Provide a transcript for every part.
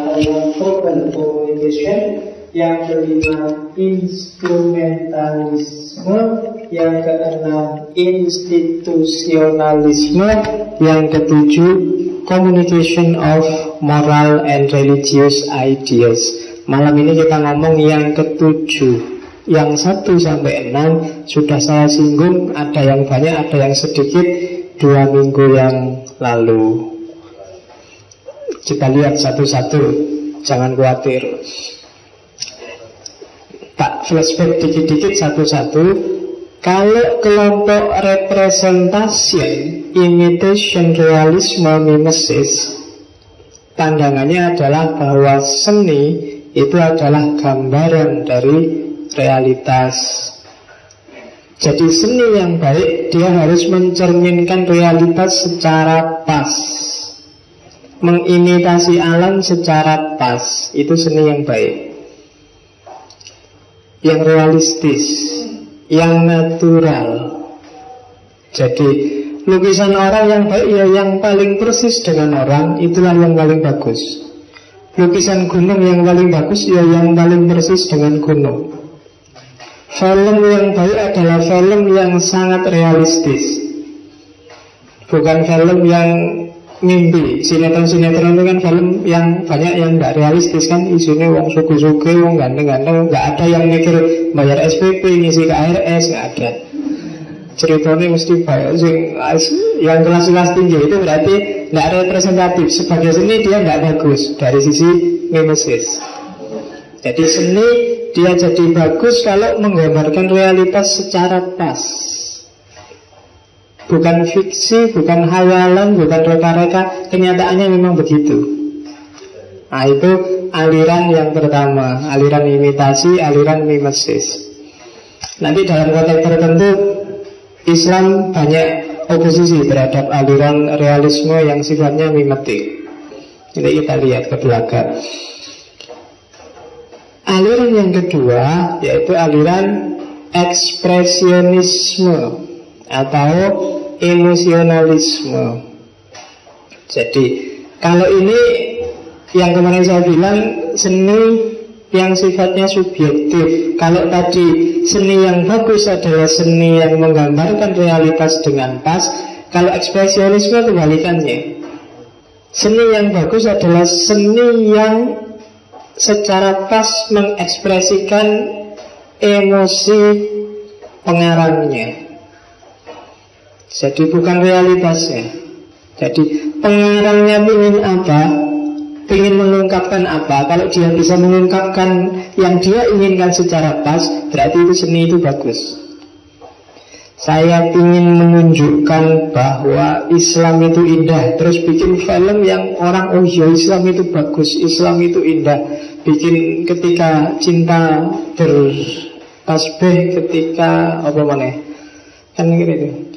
atau verbal communication. Yang kelima, instrumentalisme. Yang keenam, institusionalisme. Yang ketujuh, communication of moral and religious ideas. Malam ini kita ngomong yang ketujuh. Yang 1 sampai 6 sudah saya singgung, ada yang banyak, ada yang sedikit 2 minggu yang lalu. Kita lihat satu-satu, jangan khawatir. Tak flashback dikit-dikit satu-satu. Kalau kelompok representation, imitation, realisme, mimesis, pandangannya adalah bahwa seni itu adalah gambaran dari realitas. Jadi seni yang baik, dia harus mencerminkan realitas secara pas, mengimitasi alam secara pas. Itu seni yang baik, yang realistis, yang natural. Jadi lukisan orang yang baik ya yang paling persis dengan orang, itulah yang paling bagus. Lukisan gunung yang paling bagus ya yang paling persis dengan gunung. Film yang baik adalah film yang sangat realistis, bukan film yang mimpi. Sinetron-sinetron itu kan film yang banyak yang tidak realistis kan. Isunya wong suku-suku, wong ganteng-ganteng, nggak ada yang mikir bayar SPP, ngisi KRS, nggak ada. Ceritanya mesti bayar yang kelas-kelas tinggi. Itu berarti nggak representatif. Sebagai seni dia nggak bagus dari sisi mimesis. Jadi seni dia jadi bagus kalau menggambarkan realitas secara pas, bukan fiksi, bukan hayalan, bukan reka-reka. Kenyataannya memang begitu. Nah itu aliran yang pertama, aliran imitasi, aliran mimesis. Nanti dalam konteks tertentu Islam banyak oposisi terhadap aliran realisme yang sifatnya mimetik. Jadi kita lihat ke belakang. Aliran yang kedua yaitu aliran ekspresionisme atau emosionalisme. Jadi kalau ini yang kemarin saya bilang seni yang sifatnya subjektif. Kalau tadi seni yang bagus adalah seni yang menggambarkan realitas dengan pas, kalau ekspresionisme kebalikannya. Seni yang bagus adalah seni yang secara pas mengekspresikan emosi pengarangnya. Jadi bukan realitasnya. Jadi pengarangnya ingin apa, ingin mengungkapkan apa. Kalau dia bisa mengungkapkan yang dia inginkan secara pas, berarti itu seni itu bagus. Saya ingin menunjukkan bahwa Islam itu indah, terus bikin film yang orang, oh iya Islam itu bagus, Islam itu indah. Bikin ketika cinta bertasbih, ketika apa mana, kan gitu.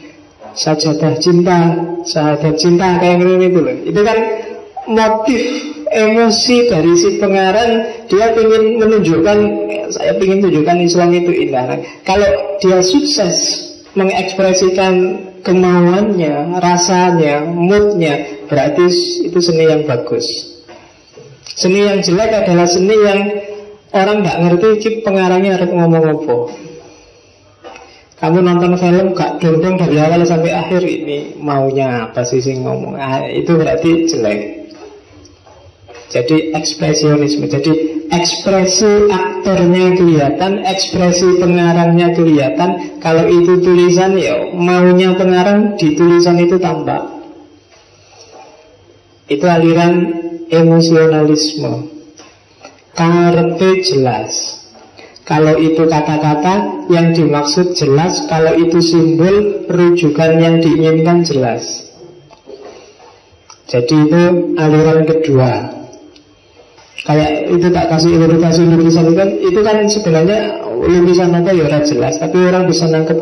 Sajadah cinta, sahadat cinta, kayak gitu loh. Itu kan motif emosi dari si pengarang. Dia ingin menunjukkan, saya ingin tunjukkan Islam itu indah. Nah, kalau dia sukses mengekspresikan kemauannya, rasanya, moodnya, berarti itu seni yang bagus. Seni yang jelek adalah seni yang orang nggak ngerti pengarangnya harus ngomong apa. Kamu nonton film gak dondong dari awal sampai akhir, ini maunya apa sih ngomong, itu berarti jelek. Jadi ekspresionisme, jadi ekspresi aktornya kelihatan, ekspresi pengarangnya kelihatan. Kalau itu tulisan ya maunya pengarang di tulisan itu tampak. Itu aliran emosionalisme. Karepe jelas. Kalau itu kata-kata yang dimaksud jelas, kalau itu simbol rujukan yang diinginkan jelas. Jadi itu aliran kedua. Kayak itu tak kasih ilustrasi lukisan itu kan sebenarnya lukisan apa ya ora jelas, tapi orang bisa nangkep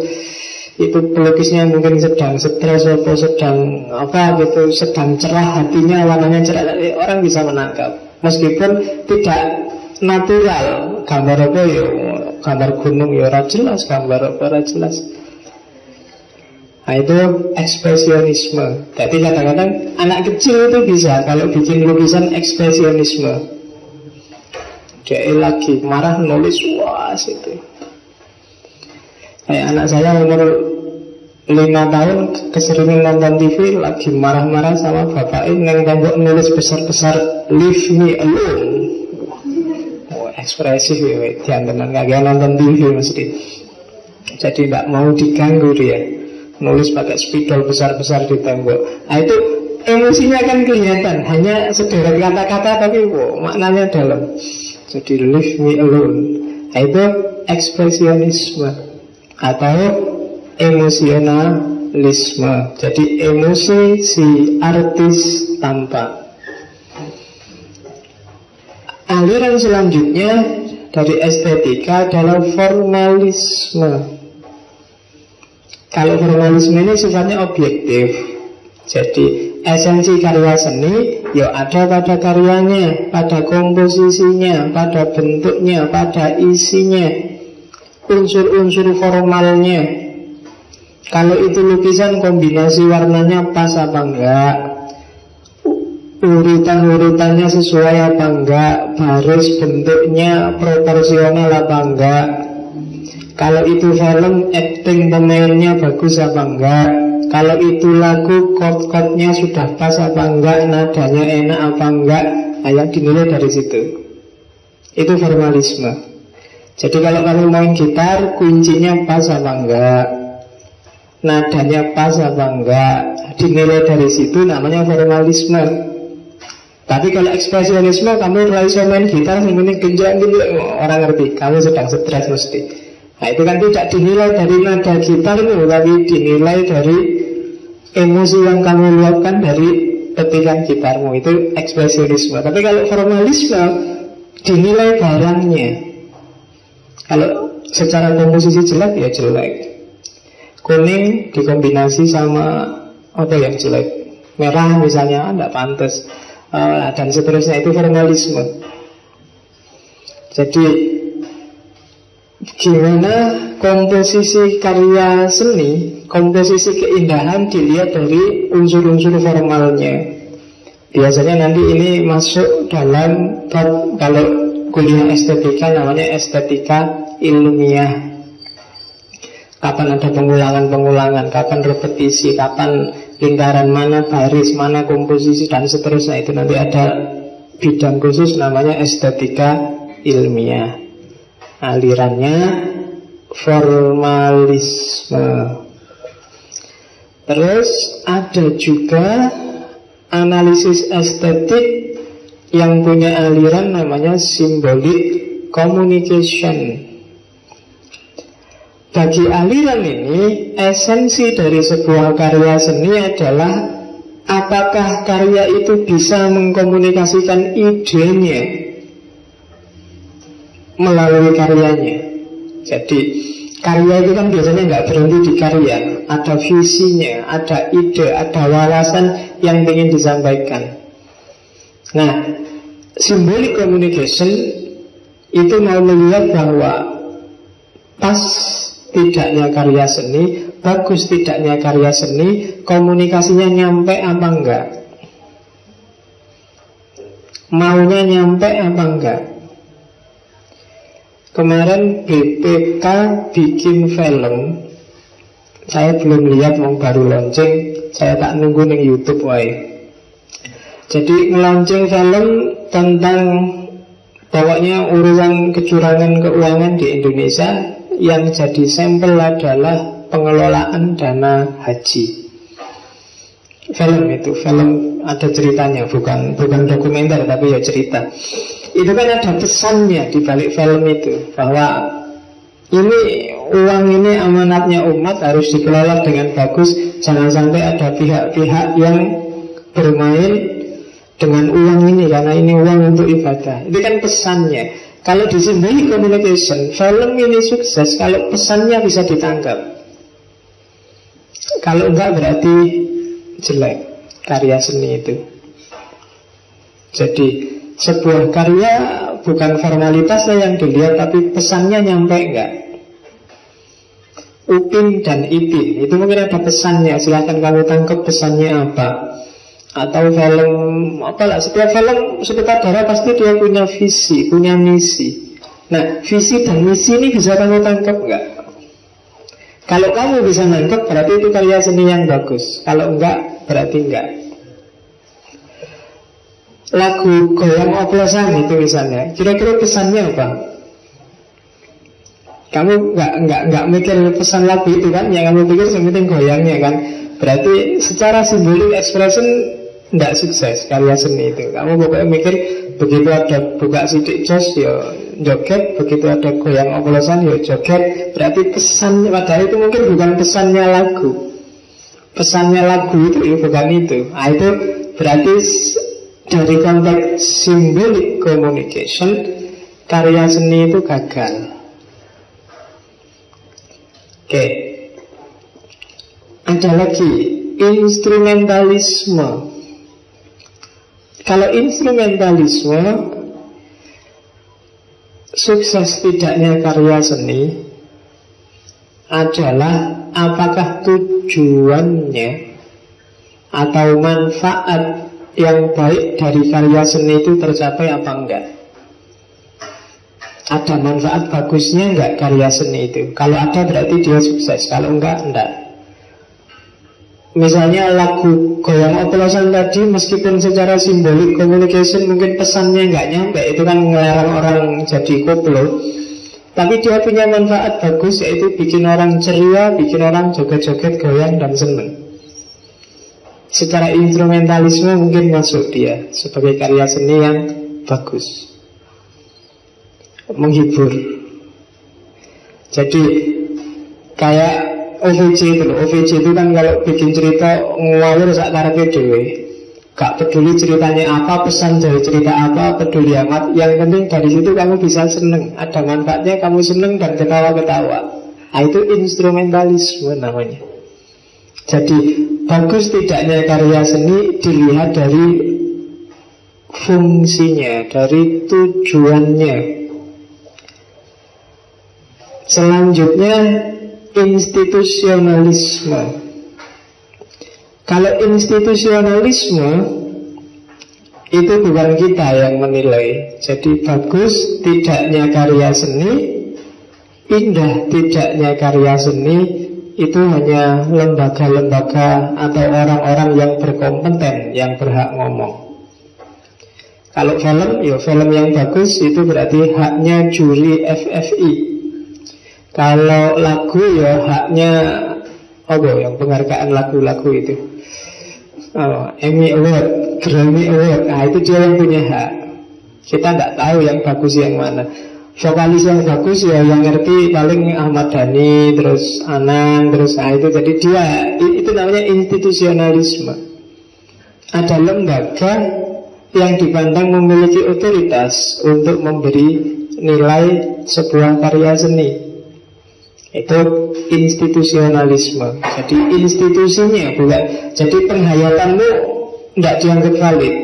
itu pelukisnya mungkin sedang stres atau sedang apa gitu, sedang cerah hatinya, warnanya cerah, orang bisa menangkap meskipun tidak natural. Gambar apa ya, gambar gunung ya ora jelas, gambar apa ora jelas. Nah itu ekspresionisme. Jadi kadang-kadang anak kecil itu bisa kalau bikin lukisan ekspresionisme. Dia lagi marah nulis wah itu. Kayak anak saya umur 5 tahun keseringan nonton TV, lagi marah-marah sama bapaknya yang tembok nulis besar-besar "Leave me alone". Oh, ekspresif ya, jangan kagak nonton TV mesti. Jadi tidak mau diganggu dia. Nulis pakai spidol besar-besar di tembok. Nah itu emosinya kan kelihatan, hanya sederet kata-kata tapi maknanya dalam. Jadi "leave me alone". Nah itu ekspresionisme atau emosionalisme. Jadi emosi si artis tampak. Aliran selanjutnya dari estetika adalah formalisme. Kalau formalisme ini sifatnya objektif. Jadi esensi karya seni ya ada pada karyanya, pada komposisinya, pada bentuknya, pada isinya, unsur-unsur formalnya. Kalau itu lukisan, kombinasi warnanya pas apa enggak, urutan-urutannya sesuai apa enggak, baris bentuknya proporsional apa enggak. Kalau itu film, acting pemainnya bagus apa enggak. Kalau itu lagu, chord-chordnya sudah pas apa enggak, nadanya enak apa enggak. Nah, yang dinilai dari situ. Itu formalisme. Jadi kalau kamu main gitar, kuncinya pas apa enggak, nadanya pas apa enggak, dinilai dari situ, namanya formalisme. Tapi kalau ekspresionisme, kamu raiso main gitar, semuanya genjang-genjang, orang ngerti, kamu sedang stres mesti. Nah itu kan tidak dinilai dari nada gitar itu, tapi dinilai dari emosi yang kamu luapkan dari petikan gitarmu. Itu ekspresionisme. Tapi kalau formalisme, dinilai barangnya. Kalau secara komposisi jelek, ya jelek. Kuning dikombinasi sama apa yang jelek, merah misalnya, tidak pantas, dan seterusnya. Itu formalisme. Jadi gimana komposisi karya seni, komposisi keindahan dilihat dari unsur-unsur formalnya. Biasanya nanti ini masuk dalam kalau kuliah estetika namanya estetika ilmiah. Kapan ada pengulangan-pengulangan, kapan repetisi, kapan lingkaran mana baris, mana komposisi, dan seterusnya. Itu nanti ada bidang khusus namanya estetika ilmiah. Alirannya formalisme. Terus ada juga analisis estetik yang punya aliran namanya symbolic communication. Bagi aliran ini, esensi dari sebuah karya seni adalah apakah karya itu bisa mengkomunikasikan idenya melalui karyanya. Jadi karya itu kan biasanya nggak berhenti di karya, ada visinya, ada ide, ada wawasan yang ingin disampaikan. Nah, symbolic communication itu mau melihat bahwa pas tidaknya karya seni, bagus tidaknya karya seni, komunikasinya nyampe apa enggak, maunya nyampe apa enggak. Kemarin BPK bikin film, saya belum lihat, mau baru launching, saya tak nunggu nih YouTube wae. Jadi nge-launching film tentang pokoknya urusan kecurangan keuangan di Indonesia. Yang jadi sampel adalah pengelolaan dana haji. Film itu, film ada ceritanya, bukan dokumenter tapi ya cerita. Itu kan ada pesannya di balik film itu, bahwa ini uang ini amanatnya umat, harus dikelola dengan bagus. Jangan sampai ada pihak-pihak yang bermain dengan uang ini, karena ini uang untuk ibadah. Itu kan pesannya. Kalau di symbolic communication, film ini sukses kalau pesannya bisa ditangkap. Kalau enggak berarti jelek karya seni itu. Jadi sebuah karya bukan formalitasnya yang dilihat, tapi pesannya nyampe enggak. Upin dan Ipin. Itu mungkin ada pesannya, silahkan kamu tangkap pesannya apa. Atau film apalah, setiap film sutradara pasti dia punya visi, punya misi. Nah, visi dan misi ini bisa kamu tangkap nggak? Kalau kamu bisa nangkep berarti itu karya seni yang bagus. Kalau enggak, berarti enggak. Lagu Goyang Oplosan itu misalnya, kira-kira pesannya apa? Kamu enggak mikir pesan lagu itu kan? Yang kamu pikir sementing goyangnya kan? Berarti secara simbolik expression enggak sukses karya seni itu. Kamu pokoknya mikir begitu ada buka sidik jos ya joget, begitu ada goyang oplosan ya joget. Berarti pesan, padahal itu mungkin bukan pesannya lagu. Pesannya lagu itu ya bukan itu. Nah, itu berarti dari konteks symbolic communication karya seni itu gagal. Oke. Ada lagi instrumentalisme. Kalau instrumentalisme, sukses tidaknya karya seni adalah apakah tujuannya atau manfaat yang baik dari karya seni itu tercapai apa enggak. Ada manfaat bagusnya enggak karya seni itu? Kalau ada berarti dia sukses, kalau enggak. Misalnya lagu Goyang Oplosan tadi, meskipun secara simbolik communication mungkin pesannya nggak nyampe, itu kan ngelarang orang jadi koplo, tapi dia punya manfaat bagus, yaitu bikin orang ceria, bikin orang joget-joget goyang dan seneng. Secara instrumentalisme mungkin masuk dia sebagai karya seni yang bagus, menghibur. Jadi kayak OVJ itu loh. OVJ itu kan kalau bikin cerita ngawur sak karepe dhewe. Gak peduli ceritanya apa, pesan dari cerita apa, peduli amat. Yang penting dari situ kamu bisa seneng, ada manfaatnya, kamu seneng dan ketawa-ketawa. Nah, itu instrumentalisme namanya. Jadi bagus tidaknya karya seni dilihat dari fungsinya, dari tujuannya. Selanjutnya institusionalisme. Kalau institusionalisme itu bukan kita yang menilai. Jadi bagus tidaknya karya seni, indah tidaknya karya seni, itu hanya lembaga-lembaga atau orang-orang yang berkompeten yang berhak ngomong. Kalau film, ya film yang bagus itu berarti haknya juri FFI. Kalau lagu ya haknya yang penghargaan lagu-lagu itu, Emmy Award, Grammy Award. Nah, itu dia yang punya hak. Kita nggak tahu yang bagus yang mana. Vokalis yang bagus ya yang ngerti paling Ahmad Dhani, terus Anang, terus itu. Jadi dia, itu namanya institusionalisme. Ada lembaga yang dipandang memiliki otoritas untuk memberi nilai sebuah karya seni. Itu institusionalisme. Jadi institusinya bukan. Jadi penghayatanmu tidak dianggap valid.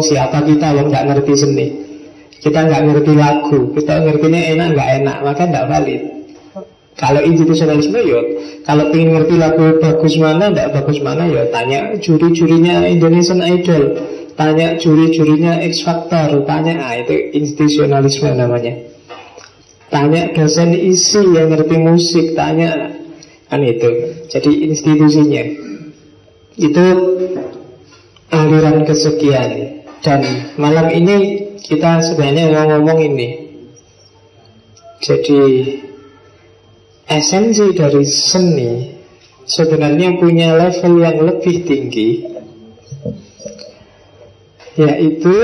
Siapa kita yang tidak ngerti seni? Kita nggak ngerti lagu, kita ngertinya enak nggak enak, maka tidak valid. Kalau institusionalisme ya, kalau ingin ngerti lagu bagus mana, tidak bagus mana, ya tanya juri-jurinya Indonesian Idol, tanya juri-jurinya X Factor, tanya, itu institusionalisme namanya. Tanya dosen isi yang ngerti musik, tanya, kan itu. Jadi institusinya itu aliran kesekian. Dan malam ini kita sebenarnya mau ngomong ini. Jadi esensi dari seni sebenarnya punya level yang lebih tinggi, yaitu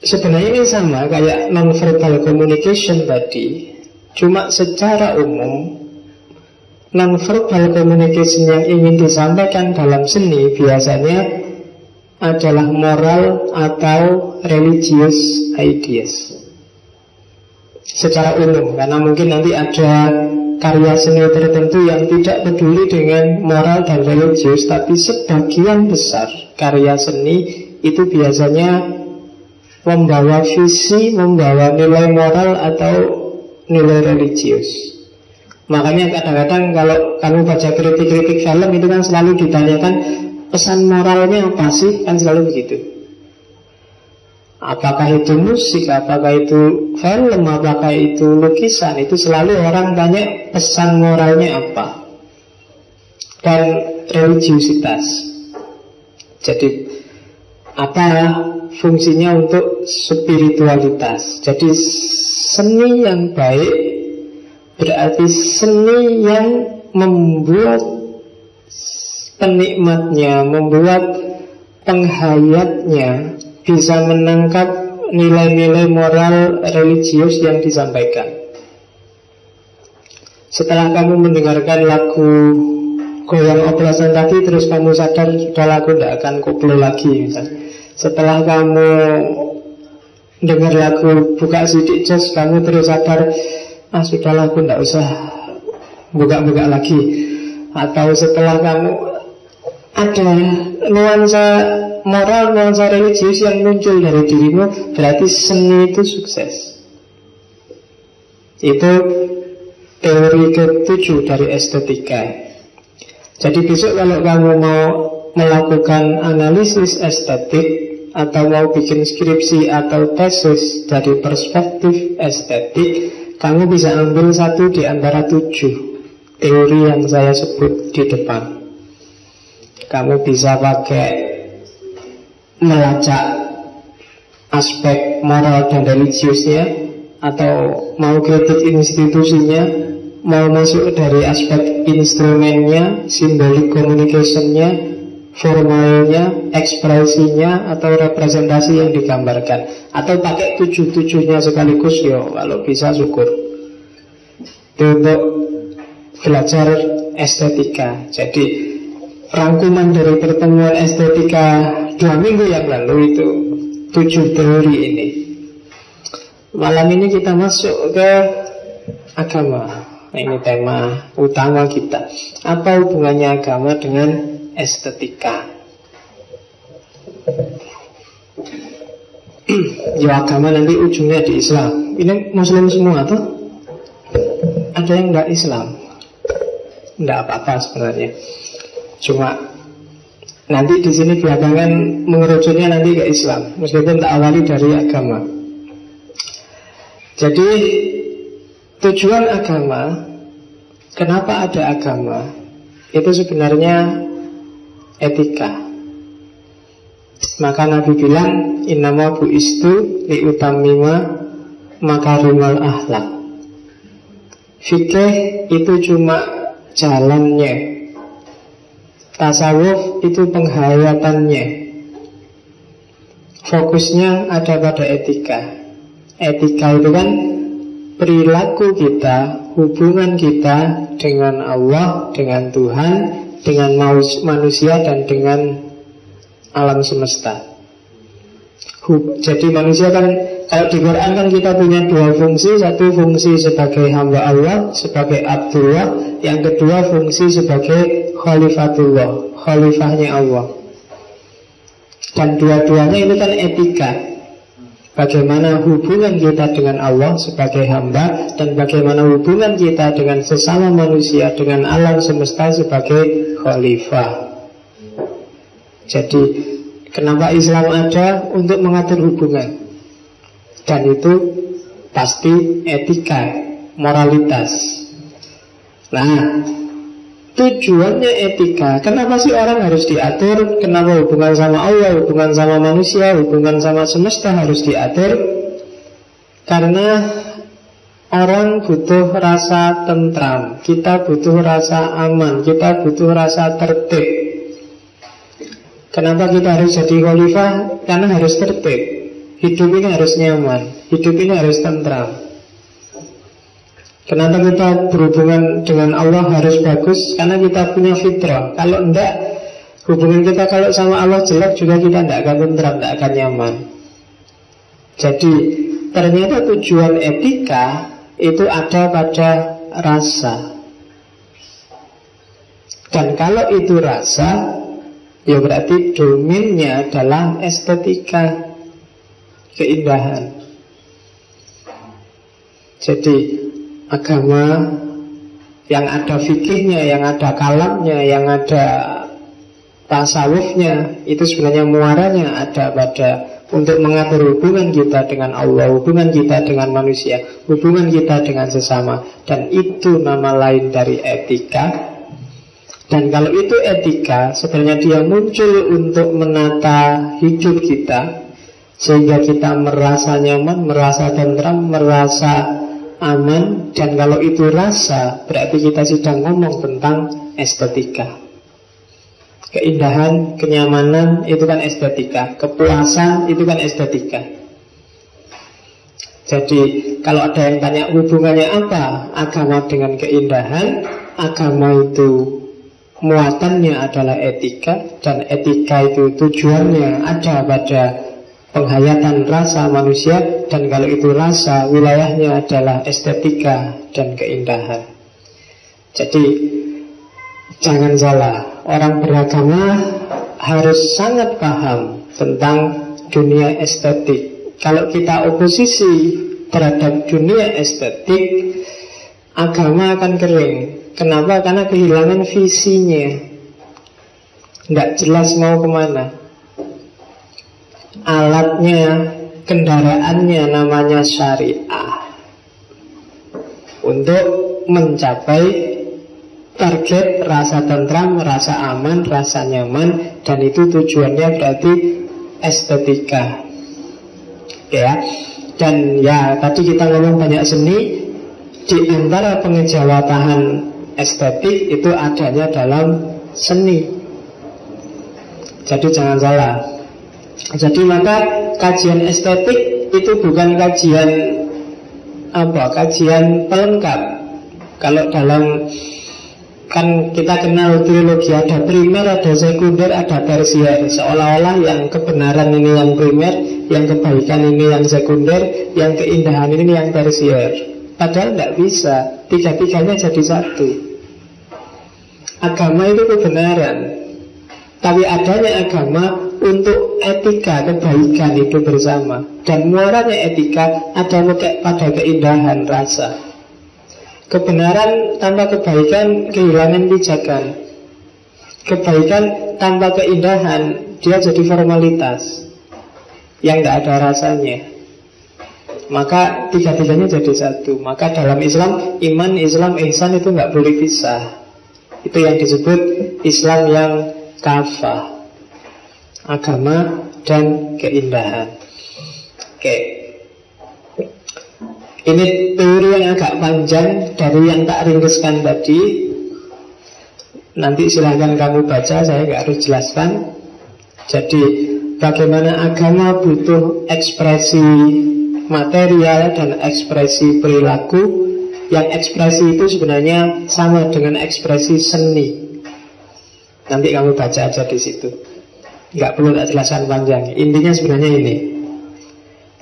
sebenarnya ini sama kayak non-verbal communication tadi. Cuma secara umum non-verbal communication yang ingin disampaikan dalam seni biasanya adalah moral atau religious ideas secara umum. Karena mungkin nanti ada karya seni tertentu yang tidak peduli dengan moral dan religius, tapi sebagian besar karya seni itu biasanya membawa visi, membawa nilai moral atau nilai religius. Makanya kadang-kadang kalau kamu baca kritik-kritik film itu kan selalu ditanyakan pesan moralnya apa sih, kan selalu begitu. Apakah itu musik, apakah itu film, apakah itu lukisan, itu selalu orang tanya pesan moralnya apa. Dan religiusitas. Jadi apa fungsinya untuk spiritualitas. Jadi seni yang baik berarti seni yang membuat penikmatnya, membuat penghayatnya bisa menangkap nilai-nilai moral religius yang disampaikan. Setelah kamu mendengarkan lagu goyang oplosan tadi, terus kamu sadar sudah lagu tidak akan koplo lagi misalnya. Setelah kamu dengar lagu buka sidik jos, kamu terus sadar sudahlah aku tidak usah buka-buka lagi. Atau setelah kamu ada nuansa moral, nuansa religius yang muncul dari dirimu, berarti seni itu sukses. Itu teori ke-7 dari estetika. Jadi besok kalau kamu mau melakukan analisis estetik atau mau bikin skripsi atau tesis dari perspektif estetik, kamu bisa ambil satu di antara 7 teori yang saya sebut di depan. Kamu bisa pakai melacak aspek moral dan religiusnya, atau mau kritik institusinya, mau masuk dari aspek instrumennya, symbolic communicationnya, formalnya, ekspresinya, atau representasi yang digambarkan, atau pakai 7-7-nya sekaligus. Yo, kalau bisa syukur. Itu untuk belajar estetika. Jadi rangkuman dari pertemuan estetika 2 minggu yang lalu itu 7 teori ini. Malam ini kita masuk ke agama. Nah, ini tema utama kita. Apa hubungannya agama dengan estetika? Ya, agama nanti ujungnya di Islam. Ini Muslim semua tuh? Ada yang enggak Islam? Enggak apa-apa sebenarnya. Cuma nanti di sini belakangan mengerucutnya nanti ke Islam, meskipun tak awali dari agama. Jadi tujuan agama, kenapa ada agama, itu sebenarnya etika. Maka Nabi bilang, innama bu'istu liutammima makarimal akhlak. Fikih itu cuma jalannya, tasawuf itu penghayatannya. Fokusnya ada pada etika. Etika itu kan perilaku kita, hubungan kita dengan Allah, dengan Tuhan, dengan manusia, dan dengan alam semesta. Jadi manusia kan, kalau di Quran kan kita punya 2 fungsi. Satu fungsi sebagai hamba Allah, sebagai Abdullah. Yang kedua fungsi sebagai Khalifatullah, khalifahnya Allah. Dan dua-duanya ini kan etika. Bagaimana hubungan kita dengan Allah sebagai hamba, dan bagaimana hubungan kita dengan sesama manusia, dengan alam semesta sebagai khalifah. Jadi kenapa Islam ada? Untuk mengatur hubungan. Dan itu pasti etika, moralitas. Nah, tujuannya etika. Kenapa sih orang harus diatur? Kenapa hubungan sama Allah, hubungan sama manusia, hubungan sama semesta harus diatur? Karena orang butuh rasa tentram, kita butuh rasa aman, kita butuh rasa tertib. Kenapa kita harus jadi khalifah? Karena harus tertib. Hidup ini harus nyaman, hidup ini harus tentram. Kenapa kita berhubungan dengan Allah harus bagus? Karena kita punya fitrah. Kalau enggak, hubungan kita kalau sama Allah jelek juga, kita enggak akan tentram, enggak akan nyaman. Jadi ternyata tujuan etika itu ada pada rasa. Dan kalau itu rasa, ya berarti domainnya adalah estetika, keindahan. Jadi agama yang ada fikihnya, yang ada kalamnya, yang ada tasawufnya, itu sebenarnya muaranya ada pada untuk mengatur hubungan kita dengan Allah, hubungan kita dengan manusia, hubungan kita dengan sesama. Dan itu nama lain dari etika. Dan kalau itu etika, sebenarnya dia muncul untuk menata hidup kita, sehingga kita merasa nyaman, merasa tentram, merasa aman. Dan kalau itu rasa, berarti kita sedang ngomong tentang estetika. Keindahan, kenyamanan, itu kan estetika. Kepuasan, itu kan estetika. Jadi kalau ada yang tanya hubungannya apa agama dengan keindahan, agama itu muatannya adalah etika, dan etika itu tujuannya ada pada penghayatan rasa manusia. Dan kalau itu rasa, wilayahnya adalah estetika dan keindahan. Jadi jangan salah, orang beragama harus sangat paham tentang dunia estetik. Kalau kita oposisi terhadap dunia estetik, agama akan kering. Kenapa? Karena kehilangan visinya, tidak jelas mau kemana. Alatnya, kendaraannya namanya syariah, untuk mencapai target rasa tentram, rasa aman, rasa nyaman. Dan itu tujuannya berarti estetika, ya. Dan ya tadi kita ngomong banyak seni. Di antara pengejawatahan estetik itu adanya dalam seni. Jadi jangan salah. Jadi maka kajian estetik itu bukan kajian kajian pelengkap. Kalau dalam, kan kita kenal trilogi, ada primer, ada sekunder, ada tersier. Seolah-olah yang kebenaran ini yang primer, yang kebaikan ini yang sekunder, yang keindahan ini yang tersier. Padahal tidak bisa, tiga-tiganya jadi satu. Agama itu kebenaran, tapi adanya agama untuk etika, kebaikan hidup bersama. Dan muaranya etika ada pada keindahan rasa. Kebenaran tanpa kebaikan kehilangan pijakan. Kebaikan tanpa keindahan dia jadi formalitas yang tidak ada rasanya. Maka tiga-tiganya jadi satu. Maka dalam Islam, iman, Islam, ihsan itu nggak boleh pisah. Itu yang disebut Islam yang kafah, agama dan keindahan. Oke. Ini teori yang agak panjang dari yang tak ringkeskan tadi. Nanti silahkan kamu baca, saya nggak harus jelaskan. Jadi bagaimana agama butuh ekspresi material dan ekspresi perilaku. Yang ekspresi itu sebenarnya sama dengan ekspresi seni. Nanti kamu baca aja di situ, nggak perlu tak jelaskan panjang. Intinya sebenarnya ini,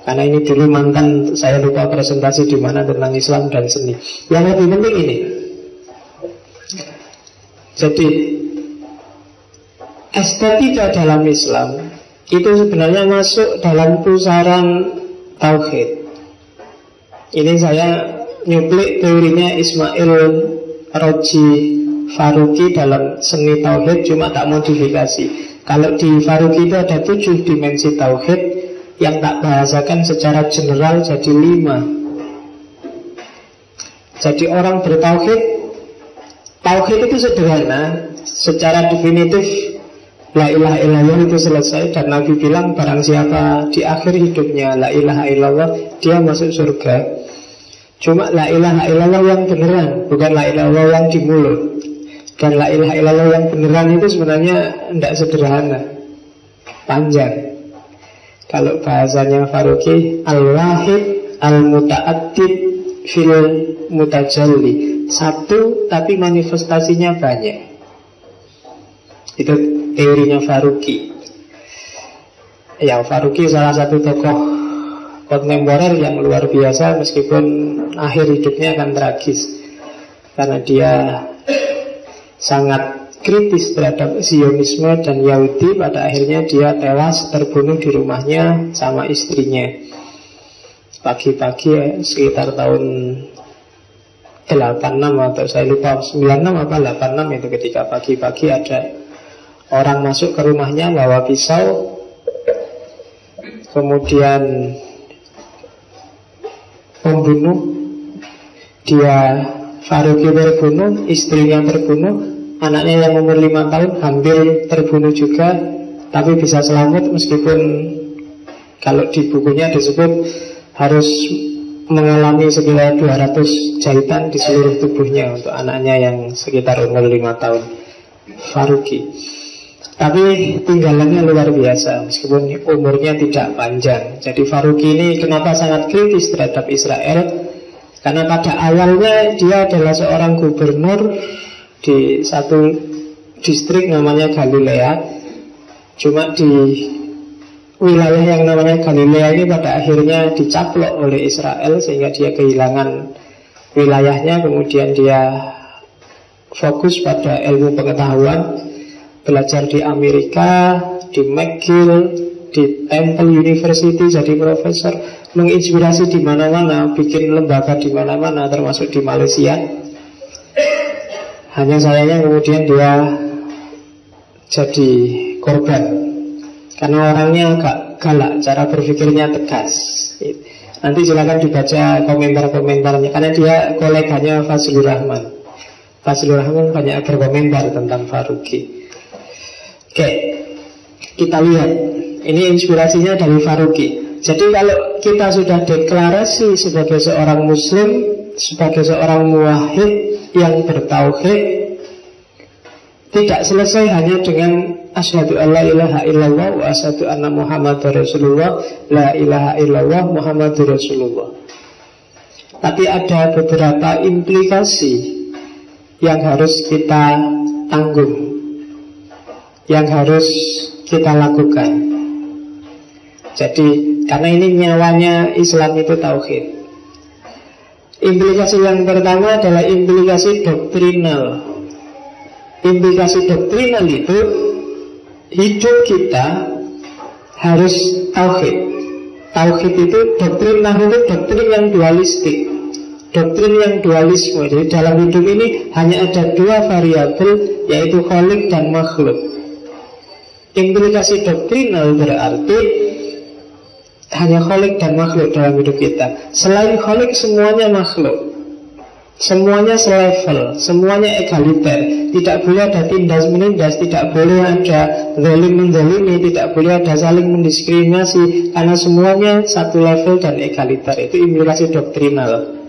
karena ini dulu mantan saya lupa presentasi di mana tentang Islam dan seni. Yang lebih penting ini, jadi estetika dalam Islam itu sebenarnya masuk dalam pusaran tauhid. Ini saya nyuplik teorinya Ismail Roji Faruqi dalam seni tauhid, cuma tak modifikasi. Kalau di Faruqi itu ada 7 dimensi tauhid, yang tak bahasakan secara general jadi 5. Jadi orang bertauhid, tauhid itu sederhana. Secara definitif la ilaha illallah itu selesai. Dan Nabi bilang barang siapa di akhir hidupnya la ilaha illallah, dia masuk surga. Cuma la ilaha illallah yang beneran, bukan la ilaha illallah yang di mulut. Dan la ilaha illallah yang beneran itu sebenarnya tidak sederhana, panjang. Kalau bahasanya Faruqi, al-wahid al-muta'addid fil mutajalli, satu tapi manifestasinya banyak. Itu teorinya Faruqi. Ya, Faruqi salah satu tokoh kontemporer yang luar biasa, meskipun akhir hidupnya akan tragis karena dia sangat kritis terhadap Zionisme dan Yahudi. Pada akhirnya dia tewas terbunuh di rumahnya sama istrinya pagi-pagi sekitar tahun 86 atau saya lupa 96 apa 86 itu, ketika pagi-pagi ada orang masuk ke rumahnya bawa pisau, kemudian membunuh dia. Faruqi terbunuh, istrinya terbunuh, anaknya yang umur 5 tahun hampir terbunuh juga, tapi bisa selamat meskipun kalau di bukunya disebut harus mengalami sekitar 200 jahitan di seluruh tubuhnya untuk anaknya yang sekitar umur 5 tahun, Faruqi. Tapi tinggalannya luar biasa meskipun umurnya tidak panjang. Jadi Faruqi ini kenapa sangat kritis terhadap Israel? Karena pada awalnya dia adalah seorang gubernur di satu distrik namanya Galilea. Cuma di wilayah yang namanya Galilea ini pada akhirnya dicaplok oleh Israel sehingga dia kehilangan wilayahnya. Kemudian dia fokus pada ilmu pengetahuan, belajar di Amerika, di McGill, di Temple University jadi profesor, menginspirasi di mana-mana, bikin lembaga di mana-mana, termasuk di Malaysia. Hanya sayangnya kemudian dia jadi korban karena orangnya agak galak, cara berpikirnya tegas. Nanti silakan dibaca komentar-komentarnya, karena dia koleganya Fazlur Rahman. Fazlur Rahman banyak berkomentar tentang Faruqi. Oke, kita lihat. Ini inspirasinya dari Faruqi. Jadi kalau kita sudah deklarasi sebagai seorang muslim, sebagai seorang muwahhid yang bertauhid, tidak selesai hanya dengan asyhadu alla ilaha illallah wa asyhadu anna muhammadar rasulullah, la ilaha illallah muhammadur rasulullah. Tapi ada beberapa implikasi yang harus kita tanggung, yang harus kita lakukan. Jadi karena ini nyawanya Islam itu tauhid. Implikasi yang pertama adalah implikasi doktrinal. Implikasi doktrinal itu hidup kita harus tauhid. Tauhid itu doktrin itu doktrin yang dualistik, doktrin yang dualisme. Jadi dalam hidup ini hanya ada dua variabel, yaitu khalik dan makhluk. Implikasi doktrinal berarti hanya khalik dan makhluk dalam hidup kita. Selain khalik semuanya makhluk, semuanya selevel, semuanya egaliter. Tidak boleh ada tindas menindas, tidak boleh ada zalim menzalimi, tidak boleh ada saling mendiskriminasi, karena semuanya satu level dan egaliter. Itu implikasi doktrinal.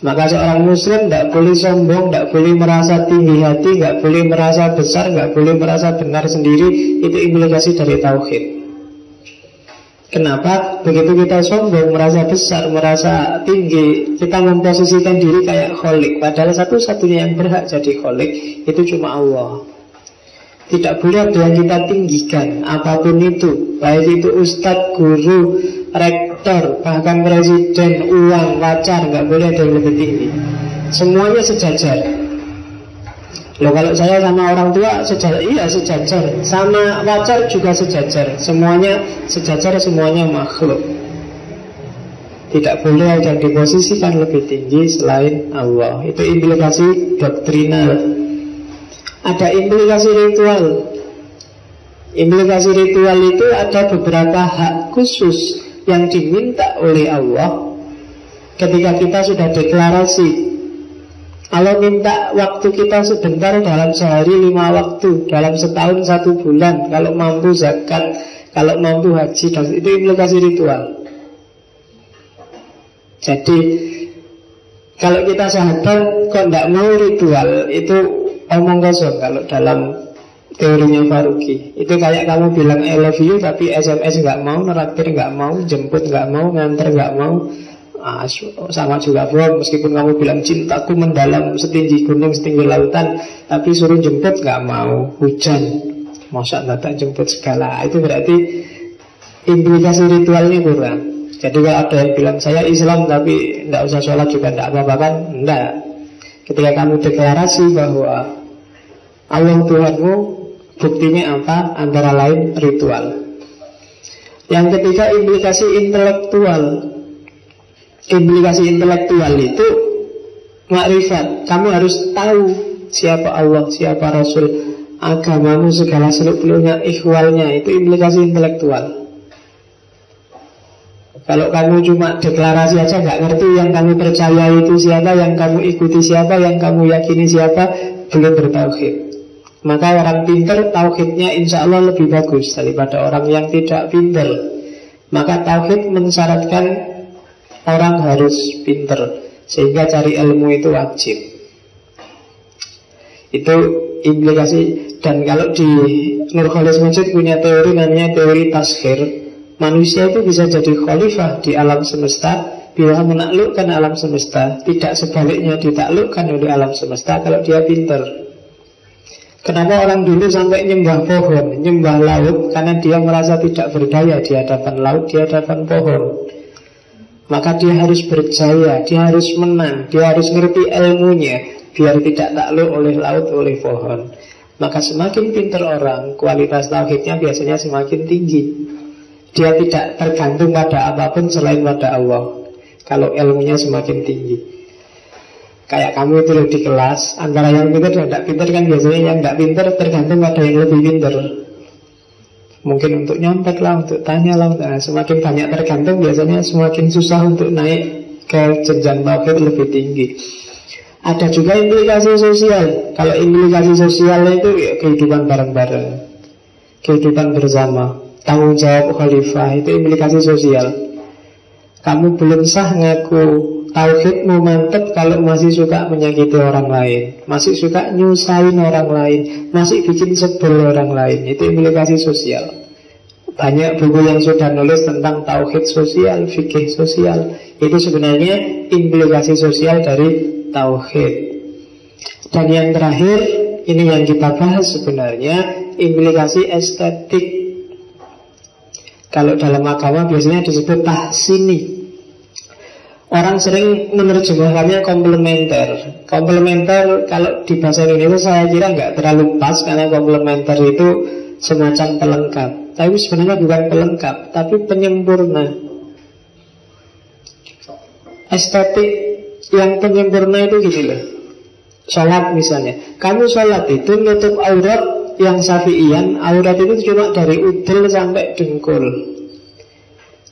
Maka seorang muslim tidak boleh sombong, tidak boleh merasa tinggi hati, tidak boleh merasa besar, tidak boleh merasa benar sendiri. Itu implikasi dari tauhid. Kenapa? Begitu kita sombong, merasa besar, merasa tinggi, kita memposisikan diri kayak kholik. Padahal satu-satunya yang berhak jadi kholik itu cuma Allah. Tidak boleh ada yang kita tinggikan, apapun itu, baik itu ustadz, guru, rektor, bahkan presiden, uang, pacar, nggak boleh ada yang lebih tinggi. Semuanya sejajar. Loh, kalau saya sama orang tua sejajar, iya sejajar. Sama pacar juga sejajar. Semuanya sejajar, semuanya makhluk. Tidak boleh ada yang diposisikan lebih tinggi selain Allah. Itu implikasi doktrinal. Ada implikasi ritual. Implikasi ritual itu ada beberapa hak khusus yang diminta oleh Allah ketika kita sudah deklarasi. Allah minta waktu kita sebentar dalam sehari 5 waktu, dalam setahun 1 bulan, kalau mampu zakat, kalau mampu haji, dan itu implikasi ritual. Jadi kalau kita sahabat kok tidak mau ritual, itu omong kosong kalau dalam teorinya Faruqi. Itu kayak kamu bilang I love you tapi SMS nggak mau, neraktir nggak mau, jemput nggak mau, nganter nggak mau. Sama juga bohong. Meskipun kamu bilang cintaku mendalam setinggi gunung, setinggi lautan, tapi suruh jemput nggak mau, hujan, masa nggak jemput segala. Itu berarti implikasi ritualnya kurang. Jadi kalau ada yang bilang saya Islam tapi nggak usah sholat juga nggak apa-apa kan? Enggak. Ketika kamu deklarasi bahwa Allah Tuhanmu, buktinya apa? Antara lain ritual. Yang ketiga implikasi intelektual. Implikasi intelektual itu makrifat. Kamu harus tahu siapa Allah, siapa Rasul, agamamu, segala seluk-beluknya, ikhwalnya. Itu implikasi intelektual. Kalau kamu cuma deklarasi aja, nggak ngerti yang kamu percaya itu siapa, yang kamu ikuti siapa, yang kamu yakini siapa, belum bertauhid. Maka orang pintar tauhidnya insya Allah lebih bagus daripada orang yang tidak pintar. Maka tauhid mensyaratkan orang harus pintar, sehingga cari ilmu itu wajib. Itu implikasi. Dan kalau di Nurcholish Majid punya teori namanya teori taskhir. Manusia itu bisa jadi khalifah di alam semesta bila menaklukkan alam semesta, tidak sebaliknya ditaklukkan oleh alam semesta kalau dia pintar. Kenapa orang dulu sampai nyembah pohon, nyembah laut? Karena dia merasa tidak berdaya di hadapan laut, di hadapan pohon. Maka dia harus berjaya, dia harus menang, dia harus ngerti ilmunya, biar tidak takluk oleh laut, oleh pohon. Maka semakin pintar orang, kualitas tauhidnya biasanya semakin tinggi. Dia tidak tergantung pada apapun selain pada Allah. Kalau ilmunya semakin tinggi. Kayak kamu itu loh di kelas, antara yang pintar dan tidak pintar kan biasanya yang tidak pintar tergantung pada yang lebih pintar. Mungkin untuk nyontek lah, untuk tanya lah. Nah, semakin banyak tergantung, biasanya semakin susah untuk naik ke jenjang tauhid lebih tinggi. Ada juga implikasi sosial. Kalau implikasi sosial itu ya kehidupan bareng-bareng, kehidupan bersama, tanggung jawab khalifah, itu implikasi sosial. Kamu belum sah ngaku tauhidmu mantep kalau masih suka menyakiti orang lain, masih suka nyusahin orang lain, masih bikin sebel orang lain. Itu implikasi sosial. Banyak buku yang sudah nulis tentang tauhid sosial, fikih sosial. Itu sebenarnya implikasi sosial dari tauhid. Dan yang terakhir, ini yang kita bahas sebenarnya, implikasi estetik. Kalau dalam agama biasanya disebut tahsini. Orang sering menerjemahkannya komplementer. Komplementer kalau di bahasa Indonesia saya kira nggak terlalu pas, karena komplementer itu semacam pelengkap. Tapi sebenarnya bukan pelengkap, tapi penyempurna. Estetik yang penyempurna itu gini loh. Sholat misalnya, kamu sholat itu nutup aurat. Yang syafi'ian, aurat itu cuma dari udel sampai dengkul.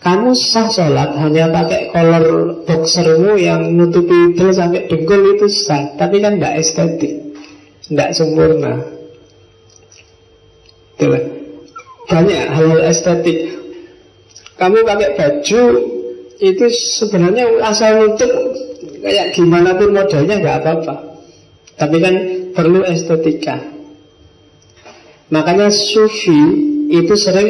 Kamu sah sholat hanya pakai kolor boxermu yang nutupi udel sampai dengkul, itu sah. Tapi kan tidak estetik, tidak sempurna. Tuh. Banyak hal-hal estetik. Kamu pakai baju itu sebenarnya asal nutup kayak gimana pun modelnya nggak apa-apa, tapi kan perlu estetika. Makanya sufi itu sering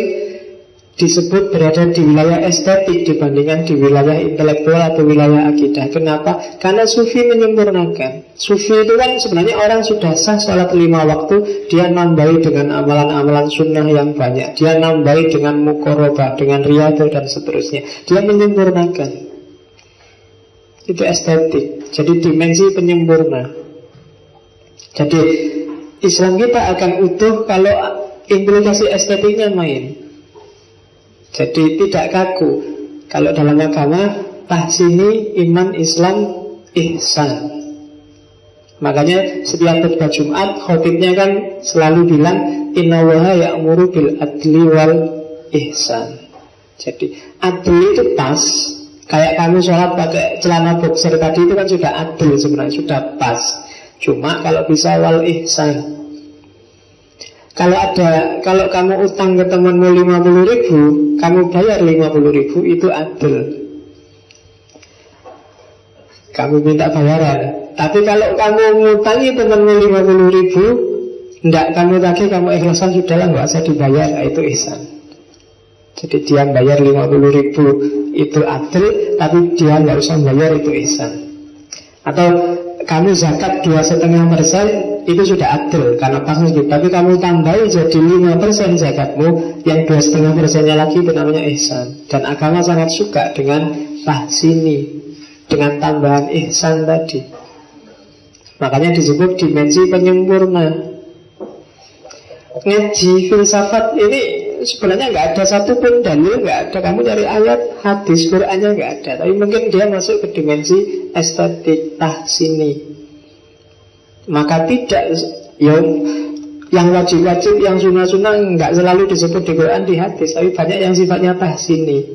disebut berada di wilayah estetik dibandingkan di wilayah intelektual atau wilayah akidah. Kenapa? Karena sufi menyempurnakan. Sufi itu kan sebenarnya orang sudah sah sholat 5 waktu, dia nambahi dengan amalan-amalan sunnah yang banyak, dia nambahi dengan mukorobah, dengan riyadhah dan seterusnya. Dia menyempurnakan. Itu estetik. Jadi dimensi penyempurna. Jadi Islam kita akan utuh kalau implikasi estetiknya main. Jadi tidak kaku. Kalau dalam agama tahsini, iman, Islam, ihsan. Makanya setiap khutbah Jumat khotibnya kan selalu bilang innallaha ya'muru bil adli wal ihsan. Jadi adil itu pas. Kayak kamu sholat pakai celana boxer tadi itu kan sudah adil sebenarnya, sudah pas. Cuma kalau bisa wal ihsan. Kalau kamu utang ke temanmu 50.000, kamu bayar 50.000, itu adil. Kamu minta bayaran. Tapi kalau kamu ngutangi temanmu 50.000, enggak kamu tagih, kamu ikhlasan, sudahlah nggak usah dibayar, itu ihsan. Jadi dia bayar 50.000 itu adil, tapi dia nggak usah bayar, itu ihsan. Atau kamu zakat 2,5%, itu sudah adil karena pas gitu. Tapi kamu tambahin jadi 5% zakatmu, yang 2,5%-nya lagi itu namanya ihsan. Dan agama sangat suka dengan tahsini, dengan tambahan ihsan tadi. Makanya disebut dimensi penyempurna. Ngaji filsafat ini sebenarnya nggak ada satupun dalil, nggak ada. Kamu cari ayat hadis Qur'annya nggak ada. Tapi mungkin dia masuk ke dimensi estetik tahsini. Maka tidak yang wajib-wajib, yang sunnah-sunnah nggak selalu disebut di Quran, di hadis, tapi banyak yang sifatnya tahsini.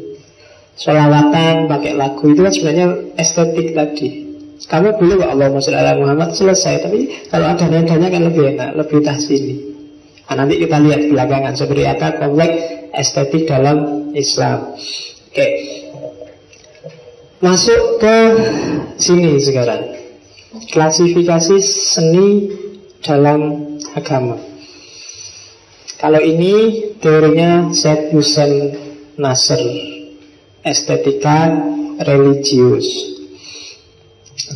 Sholawatan, pakai lagu, itu kan sebenarnya estetik tadi. Kamu boleh wa Allahumma sholli ala Muhammad, selesai. Tapi kalau ada nadanya kan lebih enak, lebih tahsini. Nah, nanti kita lihat belakangan seperti apa kompleks estetik dalam Islam. Oke. Masuk ke sini sekarang. Klasifikasi seni dalam agama. Kalau ini teorinya Syed Hussein Nasr, estetika religius.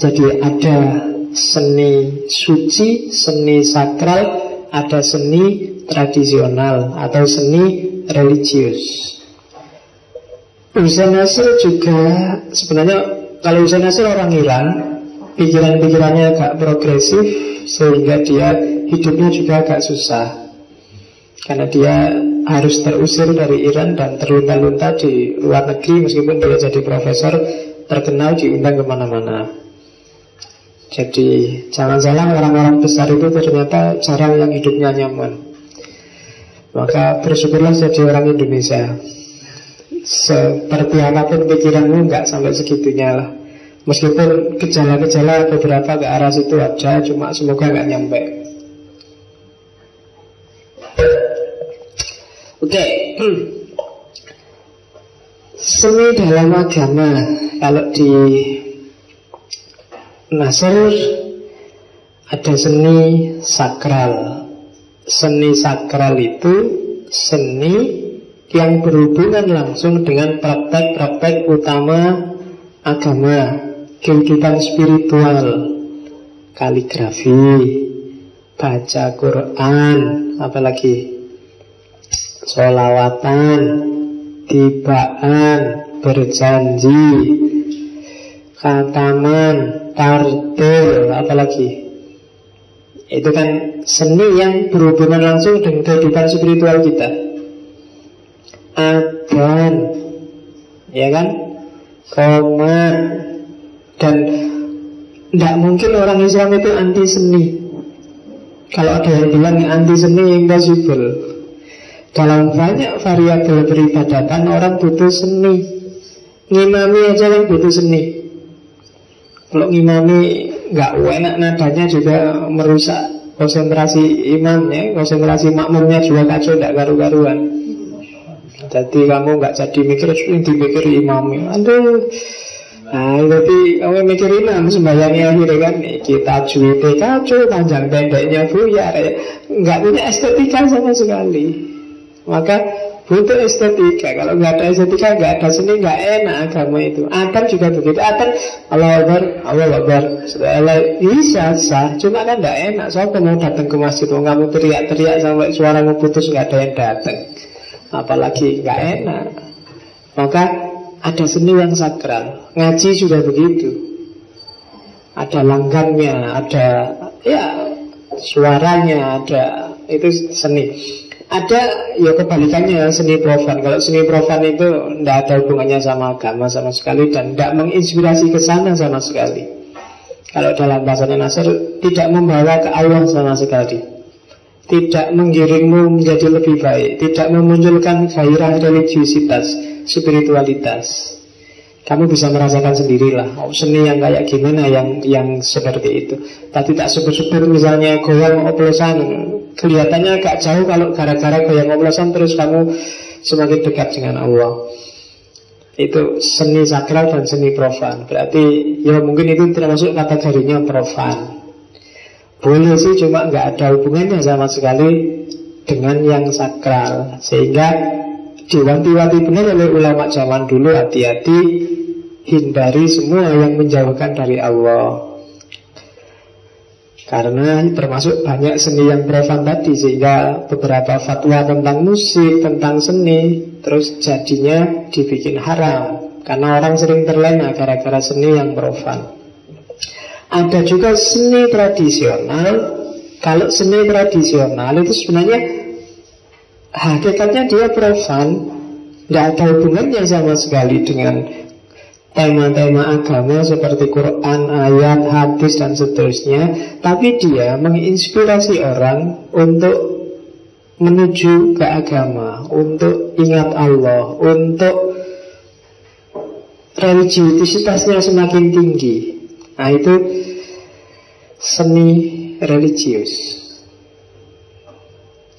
Jadi ada seni suci, seni sakral, ada seni tradisional atau seni religius. Hussein Nasr juga sebenarnya, kalau Hussein Nasr orang Iran, pikiran-pikirannya agak progresif, sehingga dia hidupnya juga agak susah. Karena dia harus terusir dari Iran dan terlunta-lunta di luar negeri, meskipun dia jadi profesor terkenal, diundang kemana-mana. Jadi jangan-jangan orang-orang besar itu ternyata jarang yang hidupnya nyaman. Maka bersyukurlah jadi orang Indonesia. Seperti apapun pikiranmu, nggak sampai segitunya lah. Meskipun gejala-gejala beberapa ke arah situ ada, cuma semoga nggak nyampe. Oke. Seni dalam agama, kalau di Nasr ada seni sakral. Seni sakral itu seni yang berhubungan langsung dengan praktek-praktek utama agama, kehidupan spiritual, kaligrafi, baca Quran, apalagi sholawatan, tibaan, berjanji, khataman, tartil, apalagi. Itu kan seni yang berhubungan langsung dengan kehidupan spiritual kita. Adzan, ya kan? Koma. Dan tidak mungkin orang Islam itu anti seni. Kalau ada yang bilang anti seni, impossible. Dalam banyak variabel peribadatan orang butuh seni. Ngimami aja kan butuh seni. Kalau ngimami nggak enak nadanya juga merusak konsentrasi imamnya, konsentrasi makmumnya juga kacau, tidak karu-karuan. Jadi kamu nggak jadi mikir, dimikir imamnya. Aduh, nah tapi kamu mikir imam sembahyangnya akhirnya kan kita juite kacau, panjang pendeknya buyar ya. Nggak punya estetika sama sekali. Maka butuh estetika. Kalau nggak ada estetika, nggak ada seni, nggak enak agama itu. Adzan juga begitu. Adzan Allahu Akbar, Allahu Akbar, bisa sah, cuma kan nggak enak. Siapa mau datang ke masjid, kamu teriak-teriak sampai suaramu putus, nggak ada yang datang. Apalagi nggak enak. Maka ada seni yang sakral. Ngaji juga begitu. Ada langgannya, ada ya suaranya, ada itu seni. Ada ya kebalikannya, seni profan. Kalau seni profan itu tidak ada hubungannya sama agama sama sekali dan tidak menginspirasi ke sana sama sekali. Kalau dalam bahasanya Nasr, tidak membawa ke Allah sama sekali, tidak menggiringmu menjadi lebih baik, tidak memunculkan gairah religiusitas, spiritualitas. Kamu bisa merasakan sendirilah, seni yang kayak gimana, yang seperti itu. Tapi tak sebut-sebut misalnya goyang oplosan, kelihatannya agak jauh kalau gara-gara goyang oplosan terus kamu semakin dekat dengan Allah. Itu seni sakral dan seni profan. Berarti ya mungkin itu termasuk kategorinya profan. Boleh sih, cuma nggak ada hubungannya sama sekali dengan yang sakral. Sehingga diwanti-wanti benar oleh ulama zaman dulu, hati-hati, hindari semua yang menjauhkan dari Allah. Karena termasuk banyak seni yang profan tadi, sehingga beberapa fatwa tentang musik, tentang seni, terus jadinya dibikin haram. Karena orang sering terlena gara-gara seni yang profan. Ada juga seni tradisional. Kalau seni tradisional itu sebenarnya hakikatnya dia profan, tidak ada hubungannya sama sekali dengan tema-tema agama seperti Quran, ayat, hadis, dan seterusnya. Tapi dia menginspirasi orang untuk menuju ke agama, untuk ingat Allah, untuk religiusitasnya semakin tinggi. Nah, itu seni religius.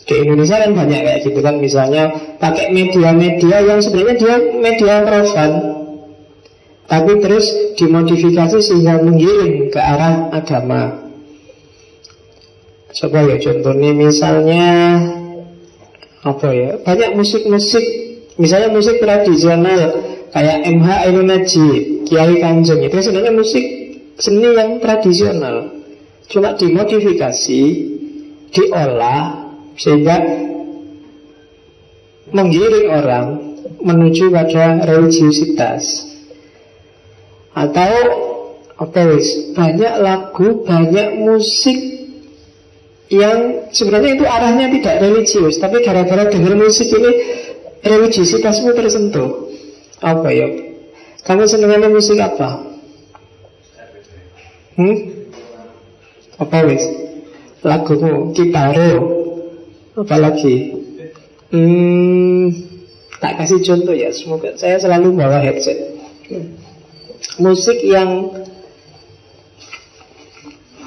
Di Indonesia kan banyak kayak gitu kan, misalnya pakai media-media yang sebenarnya dia media profan, tapi terus dimodifikasi sehingga menggiring ke arah agama. Coba ya contohnya, misalnya apa ya, banyak musik-musik, misalnya musik tradisional kayak MH Ainun Najib, Kiai Kanjeng, itu sebenarnya musik seni yang tradisional, cuma dimodifikasi, diolah sehingga menggiring orang menuju pada religiusitas. Atau apa wis, banyak lagu, banyak musik yang sebenarnya itu arahnya tidak religius, tapi gara-gara dengar musik ini religiusitasmu tersentuh. Apa ya? Kamu senengnya musik apa? Apa wis? Lagumu Kitaro. Apalagi tak kasih contoh ya, semoga saya selalu bawa headset. Musik yang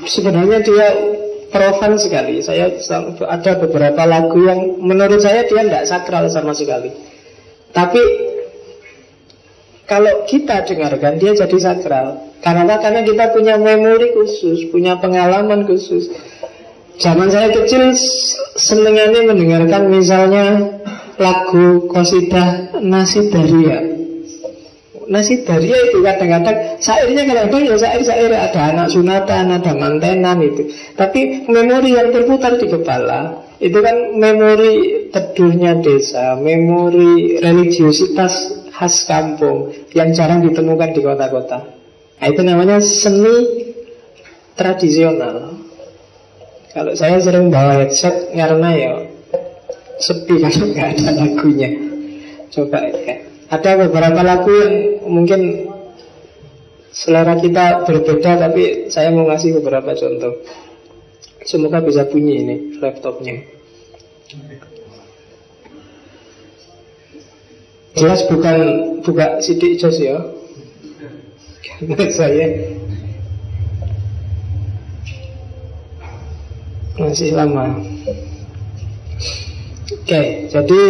sebenarnya dia profan sekali. Saya ada beberapa lagu yang menurut saya dia tidak sakral sama sekali, tapi kalau kita dengarkan dia jadi sakral. Karena kita punya memori khusus, punya pengalaman khusus. Zaman saya kecil senengannya mendengarkan misalnya lagu qasidah Nasidaria. Nasidaria itu kadang-kadang syairnya kadang-kadang ya syair-syair, ada anak sunatan, ada mantenan itu. Tapi memori yang terputar di kepala itu kan memori teduhnya desa, memori religiusitas khas kampung yang jarang ditemukan di kota-kota. Nah, itu namanya seni tradisional. Kalau saya sering bawa headset karena ya sepi kalau nggak ada lagunya. Coba ya. Ada beberapa lagu yang mungkin selera kita berbeda, tapi saya mau ngasih beberapa contoh. Semoga bisa bunyi ini laptopnya. Jelas bukan buka sidik jos ya. Karena saya masih lama. Oke, jadi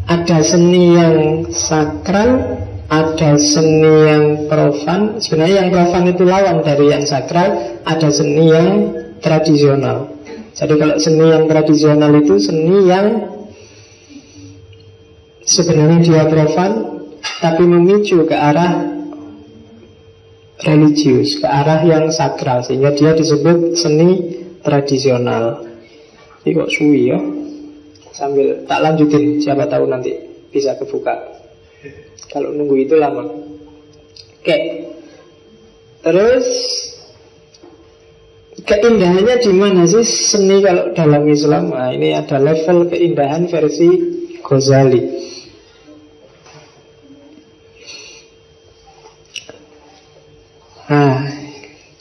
ada seni yang sakral, ada seni yang profan. Sebenarnya yang profan itu lawan dari yang sakral. Ada seni yang tradisional. Jadi kalau seni yang tradisional itu seni yang sebenarnya dia profan, tapi memicu ke arah religius, ke arah yang sakral, sehingga dia disebut seni tradisional. Ini kok suwi ya. Sambil tak lanjutin, siapa tahu nanti bisa kebuka. Kalau nunggu itu lama. Oke. Terus keindahannya di mana sih seni kalau dalam Islam? Nah, ini ada level keindahan versi Ghazali. Nah,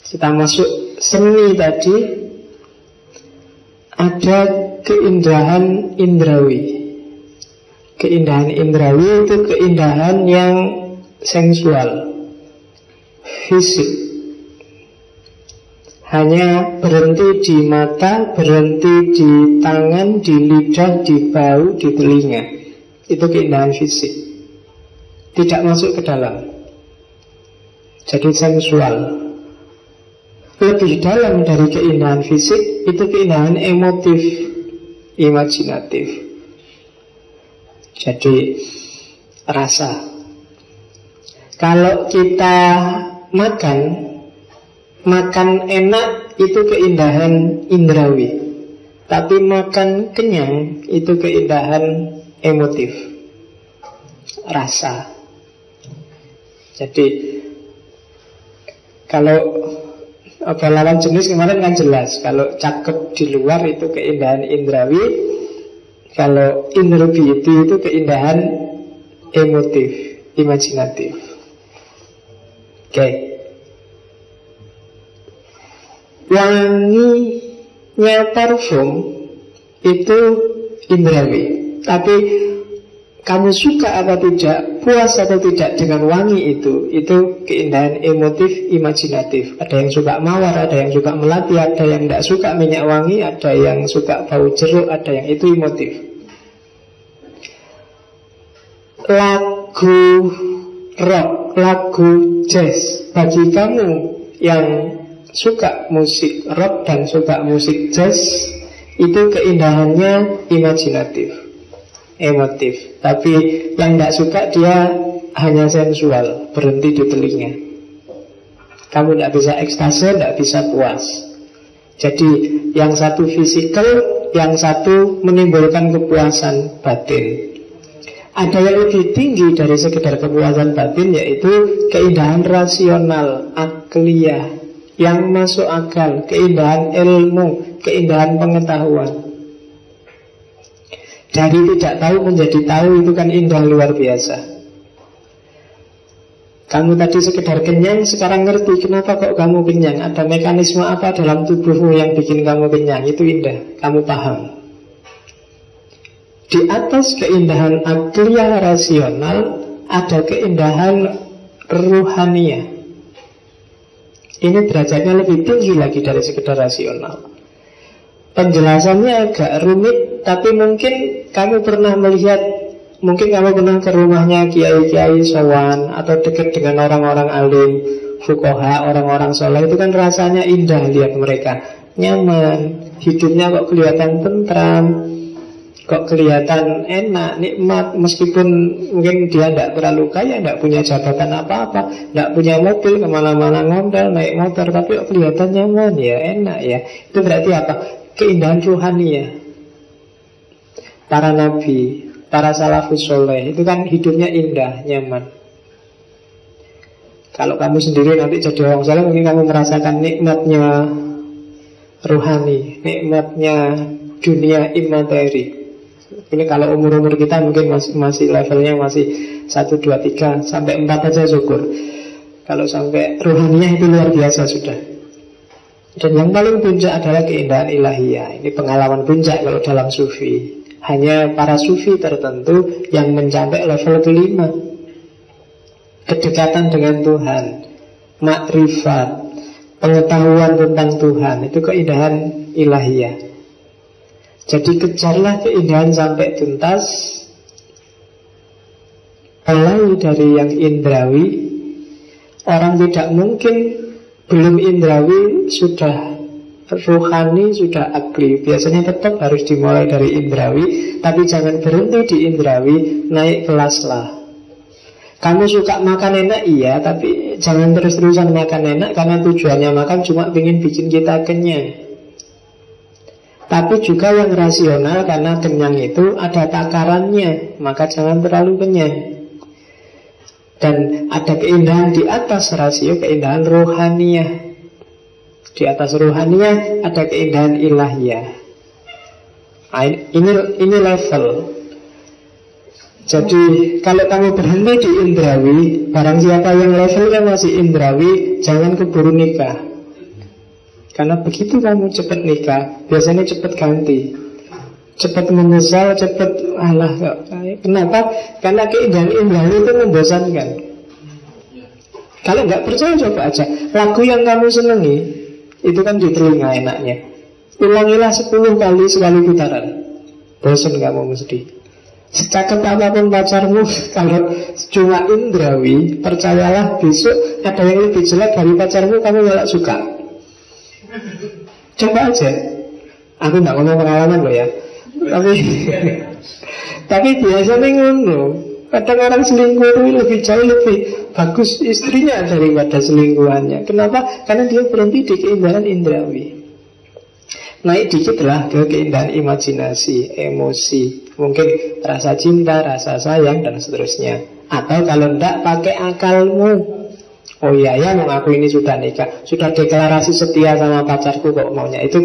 kita masuk seni tadi. Ada keindahan indrawi. Keindahan indrawi itu keindahan yang sensual, fisik. Hanya berhenti di mata, berhenti di tangan, di lidah, di bau, di telinga. Itu keindahan fisik, tidak masuk ke dalam. Jadi sensual. Lebih dalam dari keindahan fisik itu keindahan emotif, imajinatif. Jadi rasa. Kalau kita makan enak itu keindahan indrawi. Tapi makan kenyang itu keindahan emotif, rasa. Jadi kalau lawan jenis kemarin kan jelas. Kalau cakep di luar itu keindahan indrawi, Kalau inner beauty itu keindahan emotif, imajinatif. Oke. Wanginya parfum itu indrawi. Tapi kamu suka atau tidak, puas atau tidak dengan wangi itu keindahan emotif, imajinatif. Ada yang suka mawar, ada yang suka melati, ada yang tidak suka minyak wangi, ada yang suka bau jeruk, ada yang itu emotif. Lagu rock, lagu jazz, bagi kamu yang suka musik rock dan suka musik jazz, itu keindahannya imajinatif, emotif. Tapi yang tidak suka dia hanya sensual, berhenti di telinga. Kamu tidak bisa ekstase, tidak bisa puas. Jadi yang satu fisikal, yang satu menimbulkan kepuasan batin. Ada yang lebih tinggi dari sekedar kepuasan batin, yaitu keindahan rasional, akliyah, yang masuk akal, keindahan ilmu, keindahan pengetahuan. Dari tidak tahu menjadi tahu, itu kan indah luar biasa. Kamu tadi sekedar kenyang, sekarang ngerti kenapa kok kamu kenyang. Ada mekanisme apa dalam tubuhmu yang bikin kamu kenyang. Itu indah, kamu paham. Di atas keindahan akliyah rasional, ada keindahan ruhaniyah. Ini derajatnya lebih tinggi lagi dari sekedar rasional. Penjelasannya agak rumit, tapi mungkin kamu pernah melihat, mungkin kamu pernah ke rumahnya kiai-kiai sowan, atau dekat dengan orang-orang alim, fuqaha, orang-orang soleh. Itu kan rasanya indah lihat mereka, nyaman, hidupnya kok kelihatan tentram, kok kelihatan enak, nikmat. Meskipun mungkin dia tidak terlalu kaya, tidak punya jabatan apa-apa, tidak punya mobil, kemana-mana ngondal, naik motor, tapi kok kelihatan nyaman ya, enak ya. Itu berarti apa? Keindahan ruhaniyah. Para nabi, para salafus soleh, itu kan hidupnya indah, nyaman. Kalau kamu sendiri nanti jadi orang soleh, mungkin kamu merasakan nikmatnya ruhani, nikmatnya dunia imateri. Ini kalau umur-umur kita mungkin masih levelnya masih 1, 2, 3 sampai 4 aja syukur. Kalau sampai ruhaniyah itu luar biasa sudah. Dan yang paling puncak adalah keindahan ilahiyah. Ini pengalaman puncak kalau dalam sufi. Hanya para sufi tertentu yang mencapai level kelima, kedekatan dengan Tuhan, makrifat, pengetahuan tentang Tuhan. Itu keindahan ilahiyah. Jadi kejarlah keindahan sampai tuntas. Mulai dari yang indrawi. Orang tidak mungkin belum indrawi sudah ruhani, sudah akli. Biasanya tetap harus dimulai dari indrawi. Tapi jangan berhenti di indrawi, naik kelaslah. Kamu suka makan enak, iya, tapi jangan terus-terusan makan enak, karena tujuannya makan cuma ingin bikin kita kenyang. Tapi juga yang rasional, karena kenyang itu ada takarannya, maka jangan terlalu kenyang. Dan ada keindahan di atas rasio, keindahan rohaniyah. Di atas rohaniyah ada keindahan ilahiyah. Nah, ini level. Jadi kalau kamu berhenti di indrawi, barang siapa yang levelnya masih indrawi, jangan keburu nikah. Karena begitu kamu cepat nikah, biasanya cepat ganti, cepat menyesal, cepat alah. Kenapa? Karena keindahan indrawi itu membosankan. Kalau nggak percaya coba aja. Lagu yang kamu senangi itu kan di telinga enaknya. Ulangilah 10 kali sekali putaran. Bosan kamu mesti. Secakep apapun pacarmu, kalau cuma indrawi, percayalah besok ada yang lebih jelek dari pacarmu, kamu malah suka. Coba aja. Aku nggak ngomong pengalaman loh ya. Tapi biasanya ngono. Kadang orang selingkuh lebih jauh lebih bagus istrinya daripada selingkuhannya. Kenapa? Karena dia berhenti di keindahan indrawi. Naik dikit lah ke keindahan imajinasi, emosi, mungkin rasa cinta, rasa sayang, dan seterusnya. Atau kalau enggak, pakai akalmu. Oh iya ya, aku ini sudah nikah, sudah deklarasi setia sama pacarku kok maunya. Itu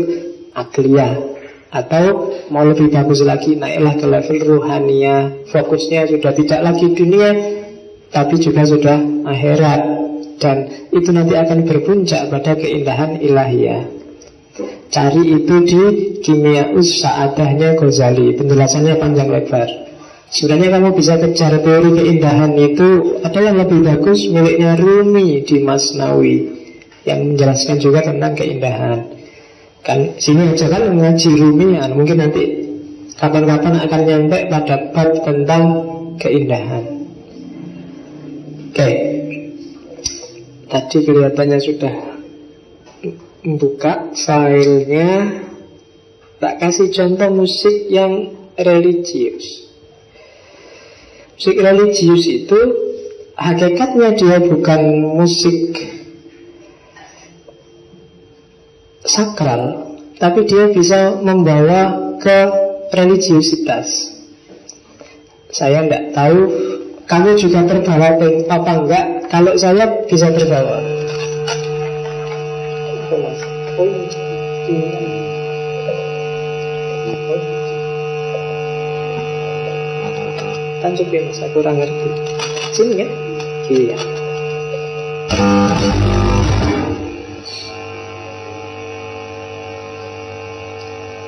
akliyah, Atau mau lebih bagus lagi, naiklah ke level ruhania, fokusnya sudah tidak lagi dunia, tapi juga sudah akhirat. Dan itu nanti akan berpuncak pada keindahan ilahiyah. Cari itu di Kimiaus Sa'adahnya Ghazali. Penjelasannya panjang lebar. Sebenarnya kamu bisa kejar teori keindahan itu. Ada yang lebih bagus miliknya Rumi di Masnawi, yang menjelaskan juga tentang keindahan. Kan sini aja kan mengaji Rumi, mungkin nanti kapan-kapan akan nyampe pada bab tentang keindahan. Oke. Tadi kelihatannya sudah buka filenya. Tak kasih contoh musik yang religius. Musik religius itu hakikatnya dia bukan musik sakral, tapi dia bisa membawa ke religiusitas. Saya tidak tahu kamu juga terbawa apa enggak. Kalau saya bisa terbawa. Tanjukin, saya kurang ngerti. Sini ya? Iya.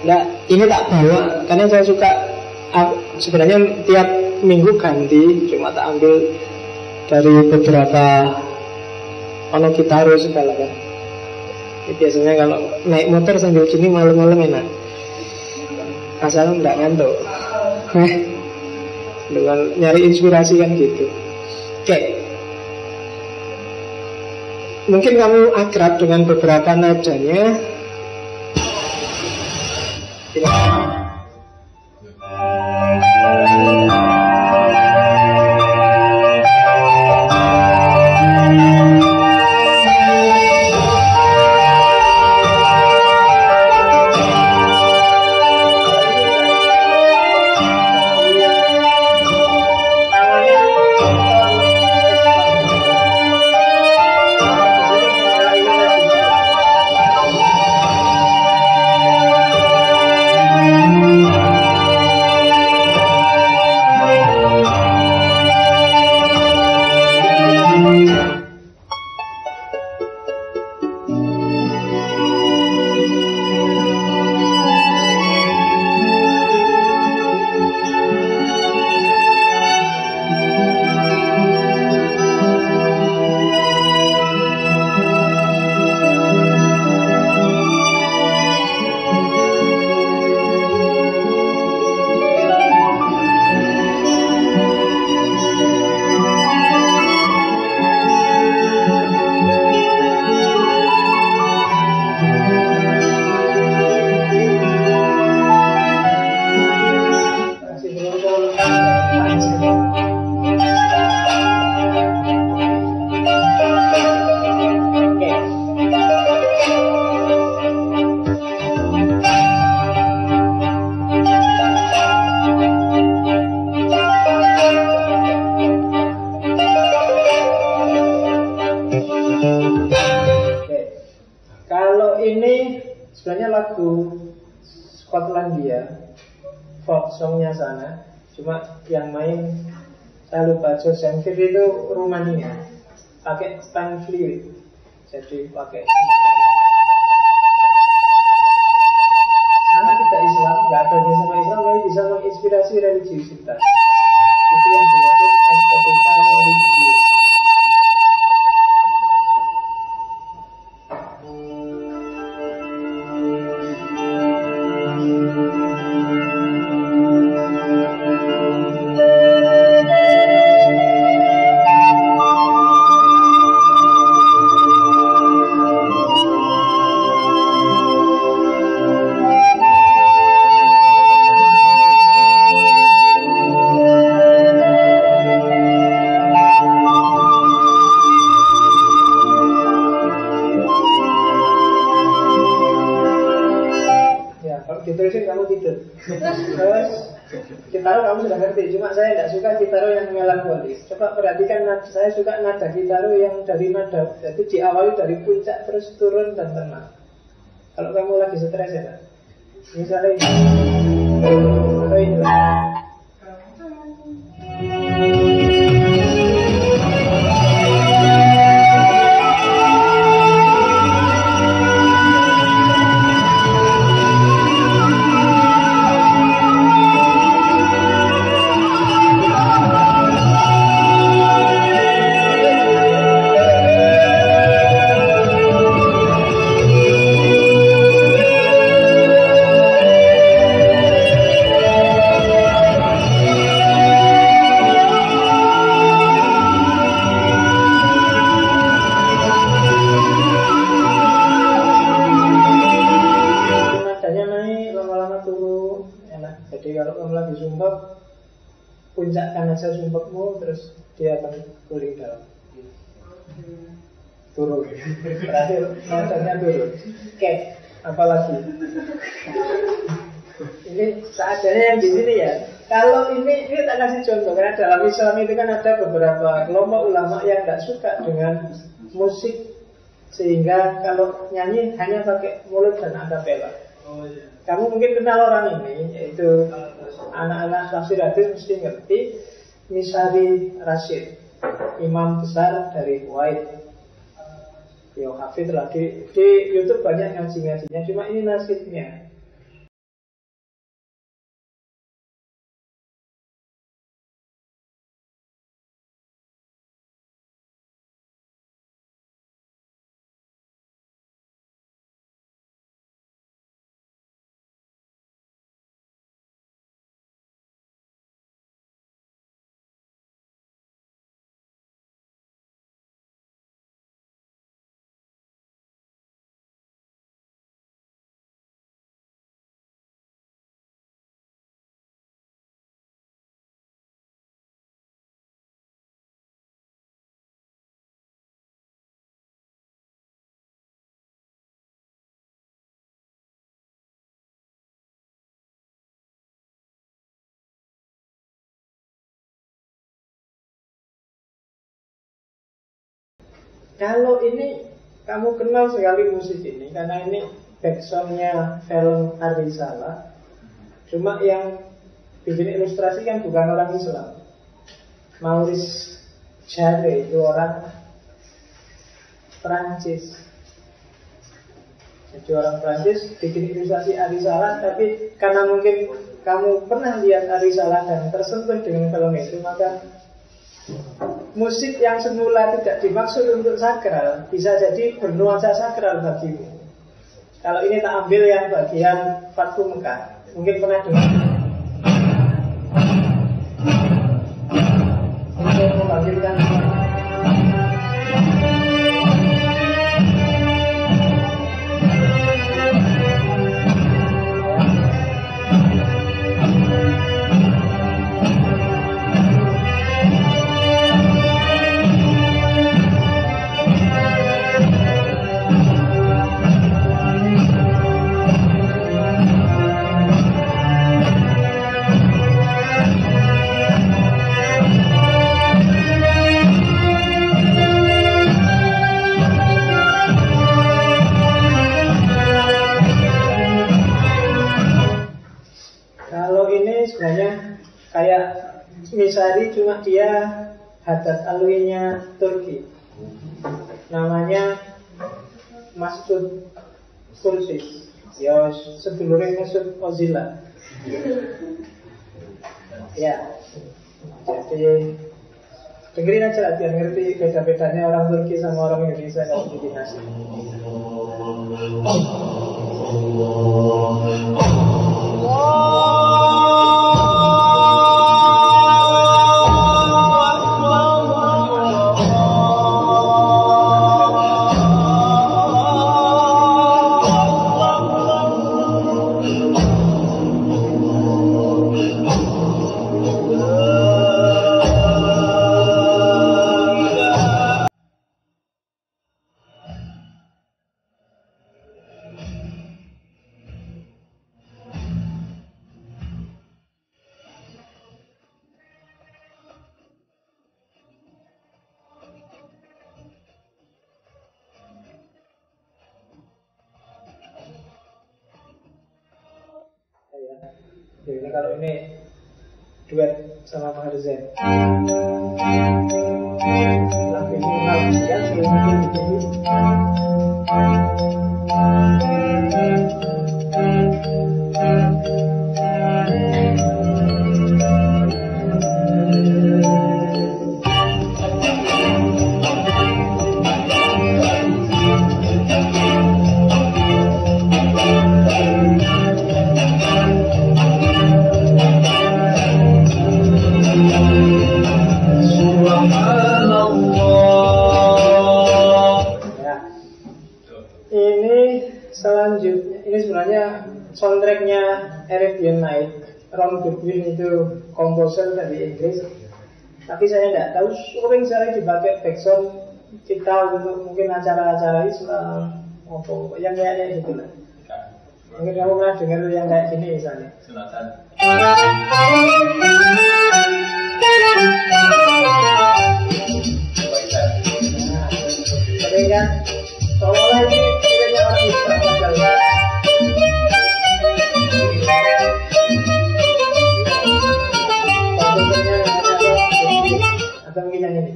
Nah, ini tak bawa karena saya suka. Sebenarnya tiap minggu ganti, cuma tak ambil dari beberapa ono kitaro segala kan. Ini biasanya kalau naik motor sambil gini malam-malam enak. Asal enggak ngantuk. Dengan nyari inspirasi kan gitu. Oke. Mungkin kamu akrab dengan beberapa nadanya. Songnya sana, cuma yang main saya lupa. Josenfir itu Rumania, pakai Stan Fluid, jadi pakai sangat tidak Islam, nggak ada sama Islam, tapi bisa menginspirasi religiusitas. Itu yang dimaksud estetika religius. Kitaro kamu sudah ngerti, cuma saya tidak suka kitaro yang melankolis. Coba perhatikan, saya suka nada kitaro yang dari nada, jadi diawali dari puncak terus turun dan tenang. Kalau kamu lagi stres ya, Misalnya atau ini puncakkan aja sumpahmu, terus dia akan guling down, turun, terakhir nadanya turun. Oke, apalagi ini seadanya yang di sini ya. Kalau ini tak kasih contoh, karena dalam Islam itu kan ada beberapa kelompok ulama yang tidak suka dengan musik, sehingga kalau nyanyi hanya pakai mulut dan akapela. Kamu mungkin kenal orang ini, yaitu anak-anak tafsir hadis mesti ngerti, Misari Rashid, imam besar dari Kuwait. Yo hafid lah, di YouTube banyak ngaji-ngajinya, cuma ini nasibnya. Kalau ini kamu kenal sekali musik ini karena ini backsoundnya film Ar-Risalah. Cuma yang bikin ilustrasi kan bukan orang Islam. Maurice Jarre itu orang Prancis. Jadi orang Prancis bikin ilustrasi Ar-Risalah, tapi karena mungkin kamu pernah lihat Ar-Risalah dan tersentuh dengan film itu, maka musik yang semula tidak dimaksud untuk sakral bisa jadi bernuansa sakral bagimu. Kalau ini tak ambil yang bagian Fathu Mekah, mungkin pernah dengar. Untuk membangkitkan sebenarnya kayak Misari, cuma dia Haddad Alwinya Turki. Namanya Masud Kurtis. Ya sedulurnya Mesut Ozila. Ya. Jadi dengerin aja biar ngerti beda-bedanya orang Turki sama orang Indonesia kalau bikin nasi. Ya, ini kalau ini duet sama Maher Zain. Lagu ini kalau dia sebelumnya begini. Selanjutnya, ini sebenarnya soundtracknya Arabian Night. Ron Goodwin itu komposer dari Inggris. Tapi saya tidak tahu, sering sekali dipakai background kita untuk mungkin acara-acara Islam atau yang kayak gitu lah. Mungkin kamu pernah dengar yang kayak gini misalnya. Silakan. Sering kan? Seolah-olah ini kiranya orang Islam padahal. Atau mungkin yang ini.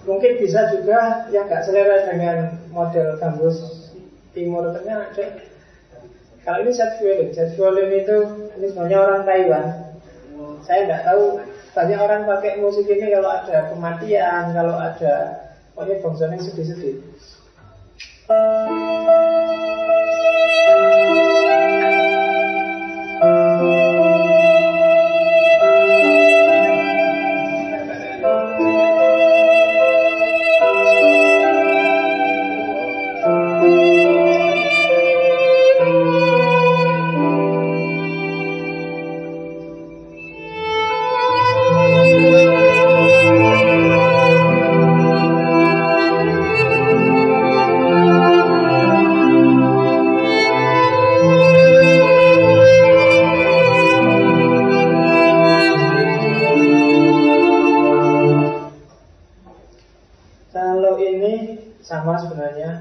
Mungkin bisa juga yang gak selera dengan model gambus timur tengah ada. Kalau ini set violin itu ini sebenarnya orang Taiwan. Saya nggak tahu banyak orang pakai musik ini kalau ada kematian, kalau ada pokoknya bangsanya sedih-sedih.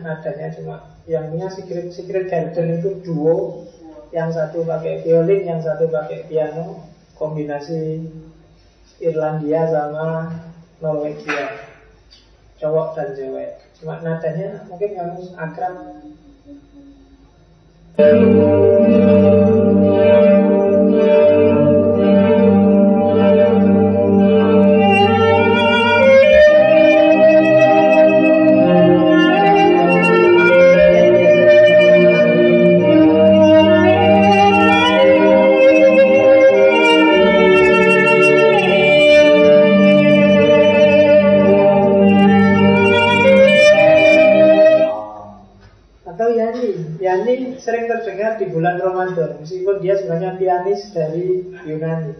Nadanya cuma yang punya Secret Garden itu duo, yang satu pakai violin, yang satu pakai piano, kombinasi Irlandia sama Norwegia, cowok dan cewek. Cuma nadanya mungkin kamu akrab. Sering terdengar di bulan Ramadan, meskipun dia sebenarnya pianis dari Yunani.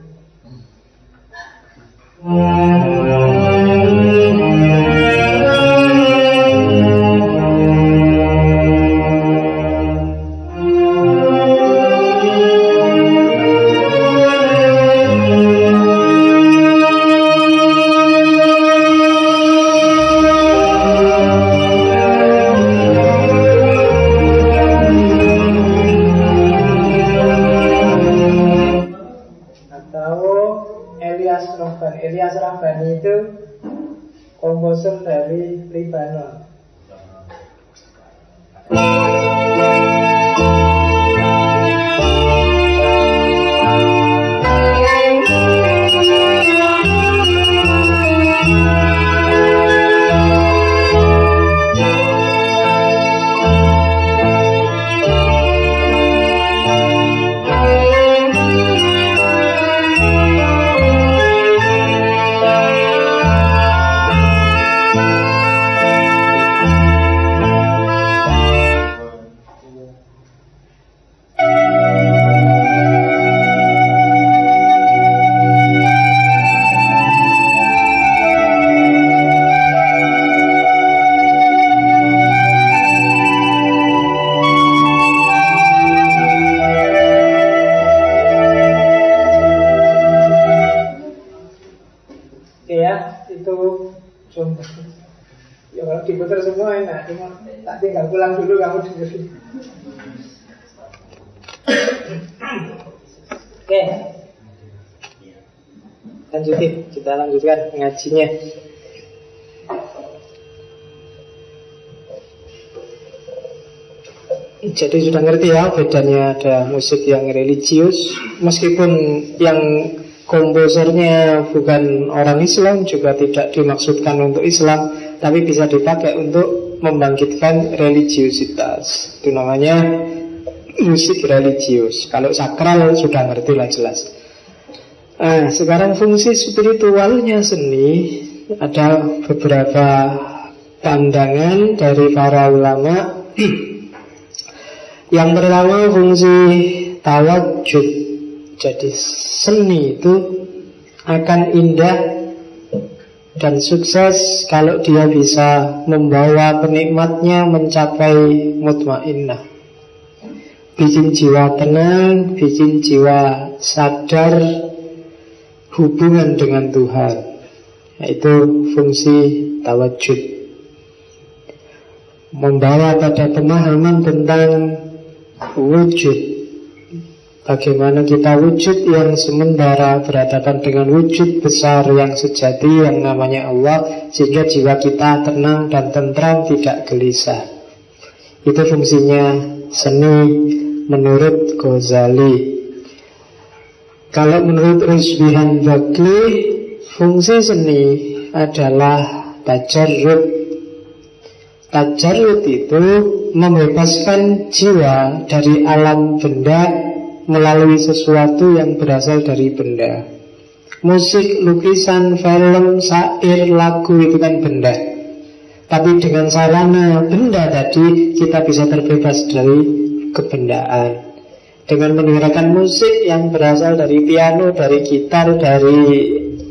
Ilyas Rabbani itu komposer dari Lebanon. Ya kalau diputar semua enak, cuma tak tinggal pulang dulu kamu dengerin. Oke, lanjutin, kita lanjutkan ngajinya. Jadi sudah ngerti ya bedanya ada musik yang religius, meskipun yang komposernya bukan orang Islam, juga tidak dimaksudkan untuk Islam, tapi bisa dipakai untuk membangkitkan religiusitas. Itu namanya musik religius. Kalau sakral sudah ngerti lah jelas. Sekarang fungsi spiritualnya seni, ada beberapa pandangan dari para ulama. Yang pertama fungsi tawajud. Jadi seni itu akan indah dan sukses kalau dia bisa membawa penikmatnya mencapai mutmainnah, bikin jiwa tenang, bikin jiwa sadar hubungan dengan Tuhan. Yaitu fungsi tawajud, membawa pada pemahaman tentang wujud. Bagaimana kita wujud yang sementara berhadapan dengan wujud besar yang sejati yang namanya Allah, sehingga jiwa kita tenang dan tentram, tidak gelisah. Itu fungsinya seni menurut Ghazali. Kalau menurut Rusbihan Bakli, fungsi seni adalah tajarrud. Tajarrud itu membebaskan jiwa dari alam benda melalui sesuatu yang berasal dari benda. Musik, lukisan, film, syair, lagu itu kan benda. Tapi dengan sarana benda tadi kita bisa terbebas dari kebendaan. Dengan mendengarkan musik yang berasal dari piano, dari gitar, dari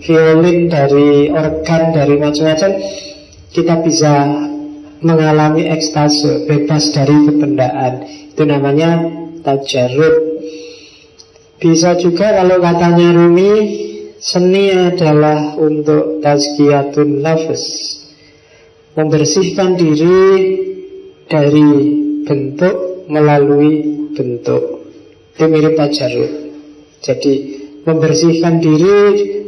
violin, dari organ, dari macam-macam, kita bisa mengalami ekstase, bebas dari kebendaan. Itu namanya tajarrud. Bisa juga kalau katanya Rumi, seni adalah untuk tazkiyatun nafas, membersihkan diri dari bentuk melalui bentuk. Itu mirip tajarrud. Jadi membersihkan diri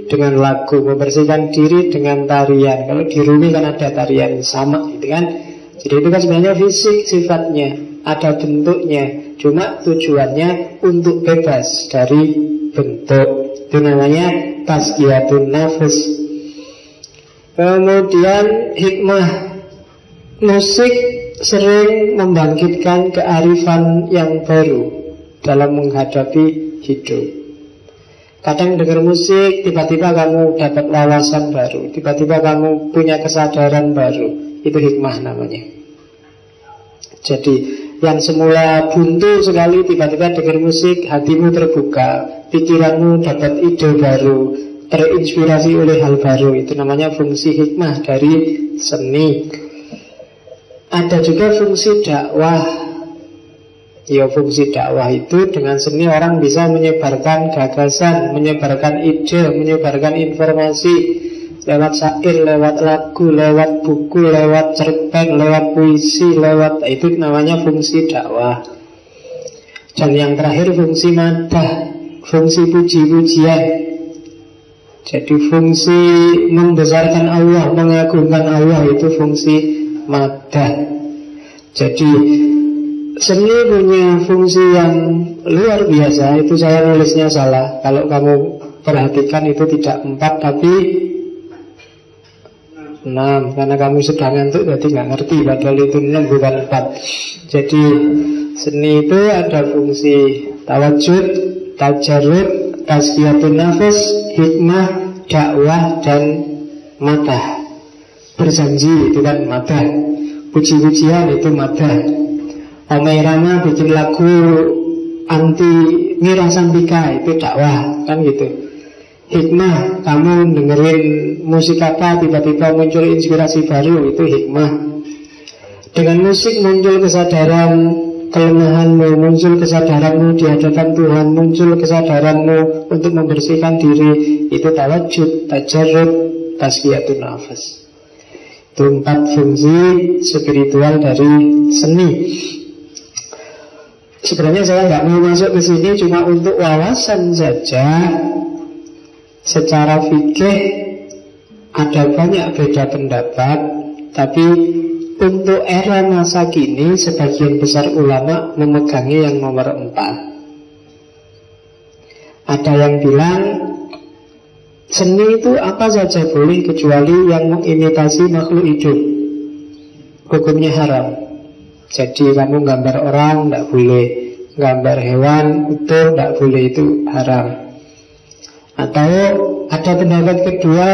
dengan lagu, membersihkan diri dengan tarian. Kalau di Rumi kan ada tarian sama gitu kan. Jadi itu kan sebenarnya fisik sifatnya, ada bentuknya, cuma tujuannya untuk bebas dari bentuk. Itu namanya tazkiyatun nafas. Kemudian hikmah musik sering membangkitkan kearifan yang baru dalam menghadapi hidup. Kadang dengar musik, tiba-tiba kamu dapat wawasan baru, tiba-tiba kamu punya kesadaran baru. Itu hikmah namanya. Jadi yang semula buntu sekali, tiba-tiba dengar musik, hatimu terbuka, pikiranmu dapat ide baru, terinspirasi oleh hal baru. Itu namanya fungsi hikmah dari seni. Ada juga fungsi dakwah. Ya, fungsi dakwah itu dengan seni orang bisa menyebarkan gagasan, menyebarkan ide, menyebarkan informasi lewat syair, lewat lagu, lewat buku, lewat cerpen, lewat puisi, lewat itu namanya fungsi dakwah. Dan yang terakhir fungsi madah, fungsi puji-pujian. Jadi fungsi membesarkan Allah, mengagungkan Allah, itu fungsi madah. Jadi seni punya fungsi yang luar biasa. Itu saya nulisnya salah. Kalau kamu perhatikan itu tidak 4 tapi 6, karena kamu sudah ngantuk jadi nggak ngerti, padahal itu 6 bukan 4. Jadi seni itu ada fungsi tawajud, tajarrud, tazkiyatun nafas, hikmah, dakwah, dan madah. Berjanji itu kan madah. Puji-pujian itu madah. Omai Rama bikin lagu anti Mira Sambika, itu dakwah, kan gitu. Hikmah, kamu dengerin musik apa, tiba-tiba muncul inspirasi baru, itu hikmah. Dengan musik muncul kesadaran kelemahanmu, muncul kesadaranmu di hadapan Tuhan, muncul kesadaranmu untuk membersihkan diri, itu tawajud, tajarrud, tazkiyatun nafas. Itu 4 fungsi spiritual dari seni. Sebenarnya saya nggak mau masuk ke sini, cuma untuk wawasan saja. Secara fikih ada banyak beda pendapat, tapi untuk era masa kini sebagian besar ulama memegangi yang nomor 4. Ada yang bilang seni itu apa saja boleh kecuali yang mengimitasi makhluk hidup, hukumnya haram. Jadi kamu gambar orang tidak boleh, gambar hewan utuh tidak boleh, itu haram. Atau ada pendapat kedua,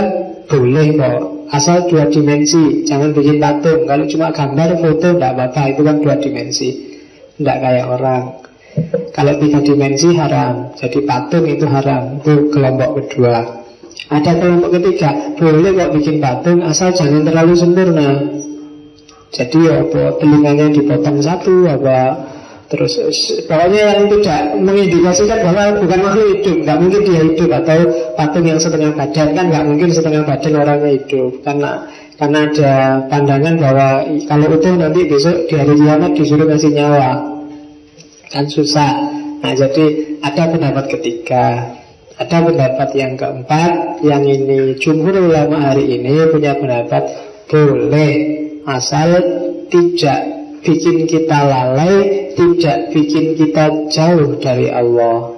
boleh kok, asal 2 dimensi, jangan bikin patung. Kalau cuma gambar foto tidak apa-apa, itu kan 2 dimensi, tidak kayak orang. Kalau 3 dimensi haram, jadi patung itu haram. Itu kelompok kedua. Ada kelompok ketiga, boleh kok bikin patung asal jangan terlalu sempurna. Jadi apa, telinganya dipotong satu, apa, terus pokoknya yang tidak mengindikasikan bahwa bukan makhluk hidup. Nggak mungkin dia hidup. Atau patung yang setengah badan, kan nggak mungkin setengah badan orangnya hidup. Karena ada pandangan bahwa kalau utuh nanti besok di hari kiamat disuruh kasih nyawa, kan susah. Nah, jadi ada pendapat ketiga. Ada pendapat yang keempat. Yang ini jumhur ulama hari ini punya pendapat boleh, asal tidak bikin kita lalai, tidak bikin kita jauh dari Allah.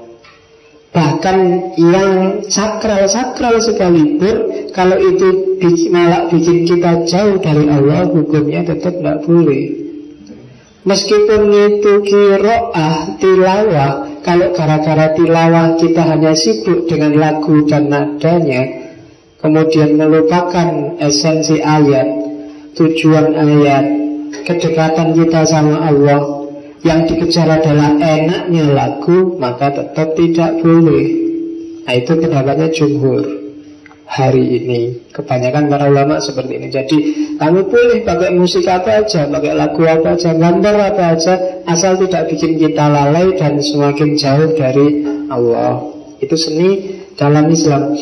Bahkan yang sakral-sakral sekalipun, kalau itu malah bikin kita jauh dari Allah, hukumnya tetap tidak boleh. Meskipun itu qiraah, tilawah, kalau gara-gara tilawah kita hanya sibuk dengan lagu dan nadanya, kemudian melupakan esensi ayat, tujuan ayat, kedekatan kita sama Allah, yang dikejar adalah enaknya lagu, maka tetap tidak boleh. Nah, itu pendapatnya jumhur hari ini. Kebanyakan para ulama seperti ini. Jadi kamu boleh pakai musik apa aja, pakai lagu apa aja, gambar apa aja, asal tidak bikin kita lalai dan semakin jauh dari Allah. Itu seni dalam Islam.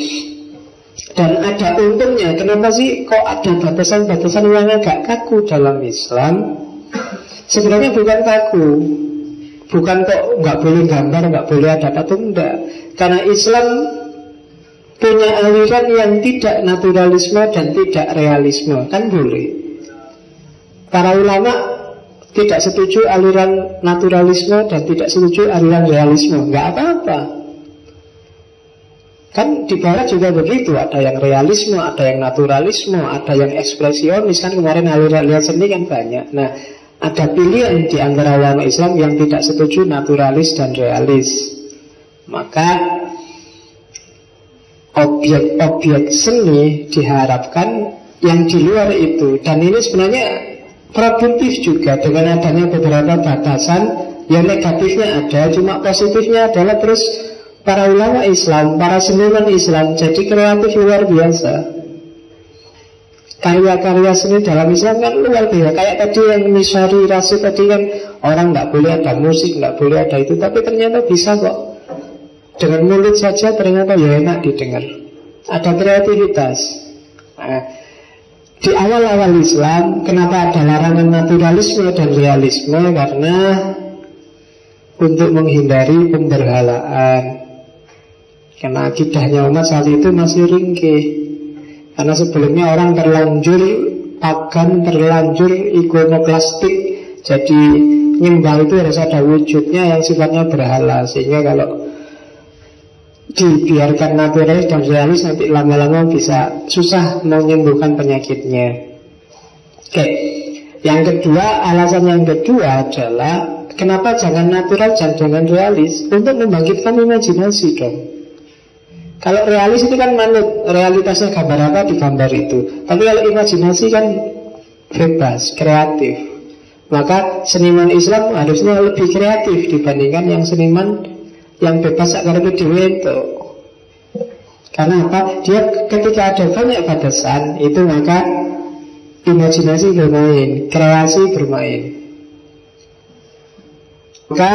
Dan ada untungnya. Kenapa sih kok ada batasan-batasan yang agak kaku dalam Islam? Sebenarnya bukan kaku, bukan kok nggak boleh gambar, nggak boleh ada patung, enggak. Karena Islam punya aliran yang tidak naturalisme dan tidak realisme, kan boleh. Para ulama tidak setuju aliran naturalisme dan tidak setuju aliran realisme, nggak apa-apa. Kan di barat juga begitu, ada yang realisme, ada yang naturalisme, ada yang ekspresionis. Kan kemarin aliran seni kan banyak. Nah, ada pilihan di antara ulama Islam yang tidak setuju naturalis dan realis. Maka objek-objek seni diharapkan yang di luar itu. Dan ini sebenarnya produktif juga dengan adanya beberapa batasan. Yang negatifnya ada, cuma positifnya adalah terus para ulama Islam, para seniman Islam jadi kreatif luar biasa. Karya-karya seni dalam Islam kan luar biasa. Kayak tadi yang Misari Rasid tadi kan, orang nggak boleh ada musik, nggak boleh ada itu, tapi ternyata bisa kok. Dengan mulut saja ternyata ya enak didengar. Ada kreativitas. Nah, di awal-awal Islam, kenapa ada larangan naturalisme dan realisme? Karena untuk menghindari pemberhalaan. Karena akidahnya umat saat itu masih ringkih. Karena sebelumnya orang terlanjur pagan, terlanjur ikonoklastik. Jadi nyembah itu harus ada wujudnya yang sifatnya berhala. Sehingga kalau dibiarkan naturalis dan realis, nanti lama-lama bisa susah menyembuhkan penyakitnya. Oke. Yang kedua, alasan yang kedua adalah kenapa jangan natural dan jangan realis? Untuk membangkitkan imajinasi dong. Kalau realis itu kan manut, realitasnya gambar apa digambar itu. Tapi kalau imajinasi kan bebas, kreatif. Maka seniman Islam harusnya lebih kreatif dibandingkan yang seniman yang bebas akar dewe itu. Karena apa? Dia ketika ada banyak batasan itu, maka imajinasi bermain, kreasi bermain. Maka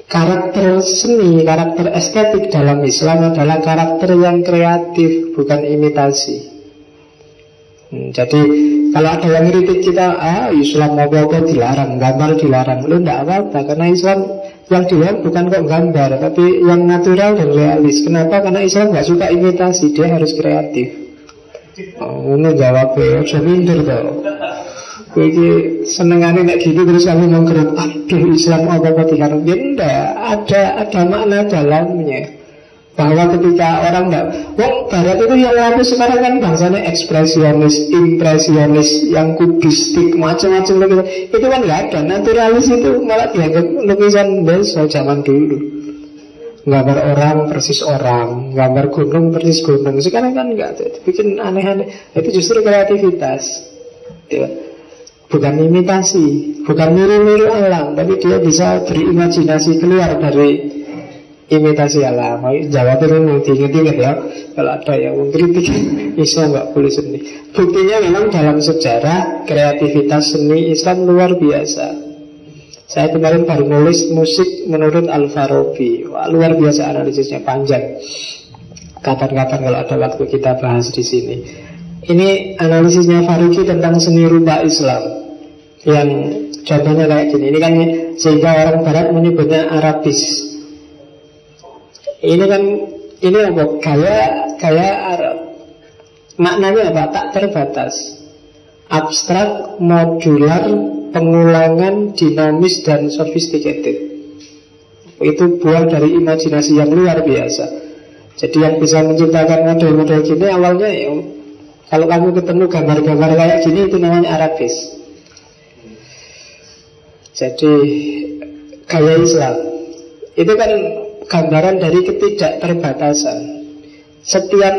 karakter seni, karakter estetik dalam Islam adalah karakter yang kreatif, bukan imitasi. Jadi kalau ada yang kritik kita, Islam apa-apa dilarang, gambar dilarang, lu enggak apa-apa, karena Islam yang dilihat bukan kok gambar, tapi yang natural dan realis. Kenapa? Karena Islam nggak suka imitasi, dia harus kreatif. Ini jawabnya, udah minder tau. Jadi senengannya kayak gitu terus kamu menggerak, aduh Islam apa-apa dilarang. Ya enggak, ada makna dalamnya. Bahwa ketika orang enggak, Barat itu yang lalu sekarang kan bangsanya ekspresionis, impresionis, yang kubistik, macam-macam begitu. Itu kan enggak ada, naturalis itu malah dianggap lukisan biasa zaman dulu. Gambar orang persis orang, gambar gunung persis gunung. Sekarang kan enggak, itu bikin aneh-aneh. Itu justru kreativitas, bukan imitasi, bukan niru-niru alam, tapi dia bisa berimajinasi keluar dari imitasi alam. Jawab itu mau diingat-ingat ya. Kalau ada yang mengkritik Islam nggak boleh seni. Buktinya memang dalam sejarah kreativitas seni Islam luar biasa. Saya kemarin baru nulis musik menurut Al-Farabi. Wah, luar biasa analisisnya, panjang. Kapan-kapan kalau ada waktu kita bahas di sini. Ini analisisnya Farabi tentang seni rupa Islam. Yang contohnya kayak gini. Ini kan sehingga orang Barat menyebutnya Arabis. Ini kan, ini apa? Gaya Arab. Maknanya apa? Tak terbatas, abstrak, modular, pengulangan, dinamis, dan sophisticated. Itu buah dari imajinasi yang luar biasa. Jadi yang bisa menciptakan model-model gini awalnya ya, kalau kamu ketemu gambar-gambar kayak gini, itu namanya Arabis. Jadi gaya Islam itu kan gambaran dari ketidakterbatasan. Setiap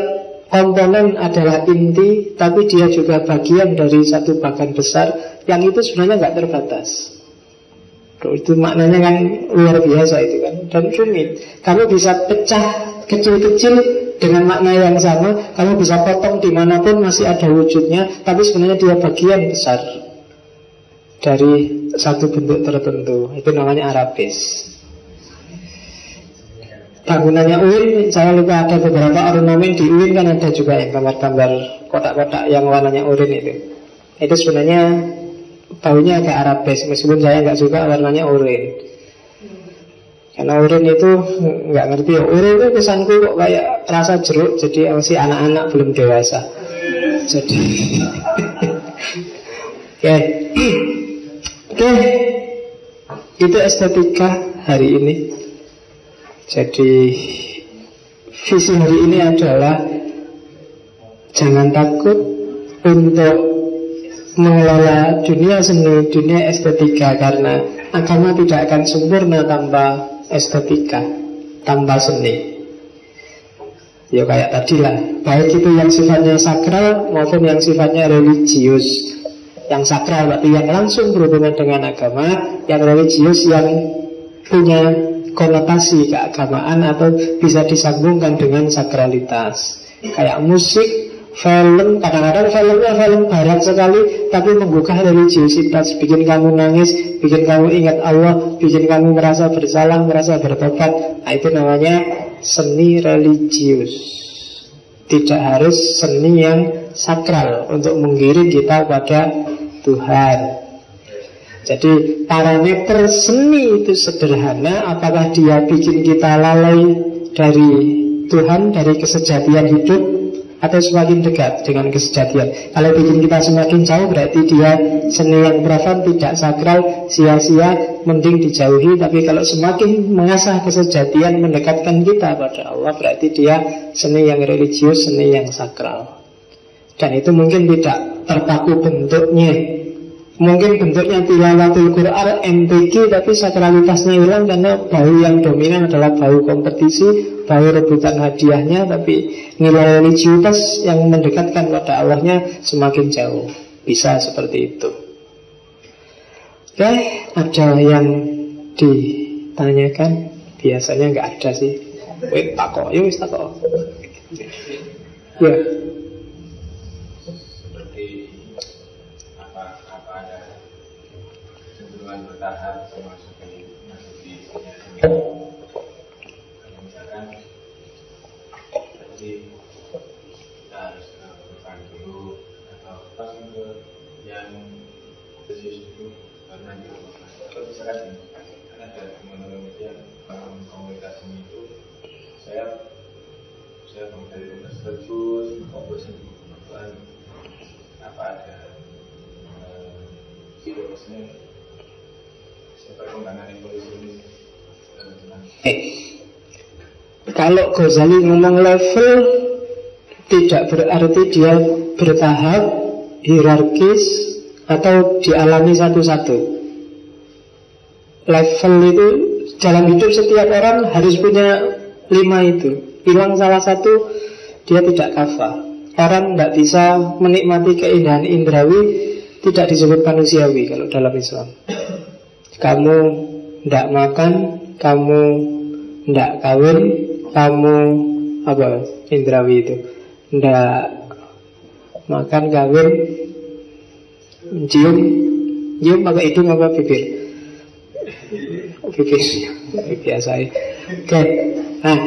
komponen adalah inti, tapi dia juga bagian dari satu bagan besar yang itu sebenarnya nggak terbatas. Itu maknanya kan luar biasa itu kan, dan rumit. Kamu bisa pecah kecil-kecil dengan makna yang sama. Kamu bisa potong dimanapun masih ada wujudnya, tapi sebenarnya dia bagian besar dari satu bentuk tertentu. Itu namanya Arabis. Bangunannya UIN, saya lupa ada beberapa ornamen di UIN kan ada juga yang gambar-gambar kotak-kotak yang warnanya oranye itu. Itu sebenarnya baunya agak Arabes, meskipun saya nggak suka warnanya oranye. Karena oranye itu nggak ngerti ya. Oranye itu kesanku kok kayak rasa jeruk, jadi masih anak-anak belum dewasa. Jadi, oke, itu estetika hari ini. Jadi visi hari ini adalah jangan takut untuk mengelola dunia seni, dunia estetika, karena agama tidak akan sempurna tanpa estetika, tanpa seni. Ya kayak tadi lah, baik itu yang sifatnya sakral maupun yang sifatnya religius. Yang sakral berarti yang langsung berhubungan dengan agama, yang religius yang punya konotasi keagamaan atau bisa disambungkan dengan sakralitas. Kayak musik, film, kadang-kadang filmnya film barat sekali tapi menggugah religiusitas, bikin kamu nangis, bikin kamu ingat Allah, bikin kamu merasa bersalah, merasa bertobat. Nah, itu namanya seni religius. Tidak harus seni yang sakral untuk menggiring kita pada Tuhan. Jadi parameter seni itu sederhana. Apakah dia bikin kita lalai dari Tuhan, dari kesejatian hidup, atau semakin dekat dengan kesejatian? Kalau bikin kita semakin jauh, berarti dia seni yang profan, tidak sakral, sia-sia, mending dijauhi. Tapi kalau semakin mengasah kesejatian, mendekatkan kita pada Allah, berarti dia seni yang religius, seni yang sakral. Dan itu mungkin tidak terpaku bentuknya. Mungkin bentuknya tilawatul Quran, MTQ, tapi sakralitasnya hilang karena bau yang dominan adalah bau kompetisi, bau rebutan hadiahnya, tapi nilai religiusitas yang mendekatkan pada Allahnya semakin jauh. Bisa seperti itu. Oke, ada yang ditanyakan? Biasanya nggak ada sih. Wih, takok, yuk takok. Ya. Bertahap memasuki misalkan seperti kita harus ke depan dulu atau religius itu karena dilupakan. Atau misalkan ada teman-teman yang komunitas ini itu saya dari komunitas terus fokus di kebutuhan apa ada situasinya perkembangan evolusi ini. Kalau Ghazali ngomong level, tidak berarti dia bertahap, hierarkis, atau dialami satu-satu. Level itu dalam hidup setiap orang harus punya 5 itu. Hilang salah satu, dia tidak kafah. Orang tidak bisa menikmati keindahan indrawi, tidak disebut manusiawi kalau dalam Islam. Kamu tidak makan, kamu tidak kawin, kamu apa indrawi itu, tidak makan, kawin, cium pakai hidung apa bibir? Bibir biasa ya. Oke. Nah,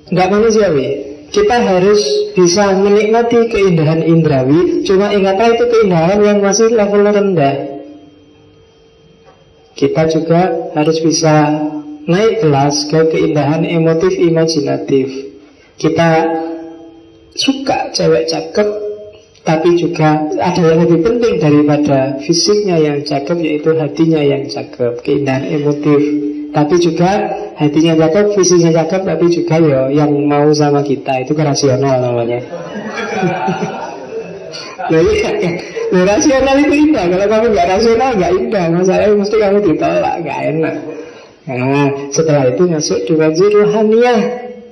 tidak manusiawi. Kita harus bisa menikmati keindahan indrawi. Cuma ingatlah itu keindahan yang masih level rendah. Kita juga harus bisa naik kelas ke keindahan emotif imajinatif. Kita suka cewek cakep, tapi juga ada yang lebih penting daripada fisiknya yang cakep, yaitu hatinya yang cakep. Keindahan emotif, tapi juga hatinya cakep, fisiknya cakep, tapi juga yang mau sama kita. Itu rasional namanya. Rasional itu indah. Kalau kamu nggak rasional nggak indah. Masalahnya mesti kamu ditolak, nggak enak. Nah, setelah itu masuk dimensi ruhaniyah,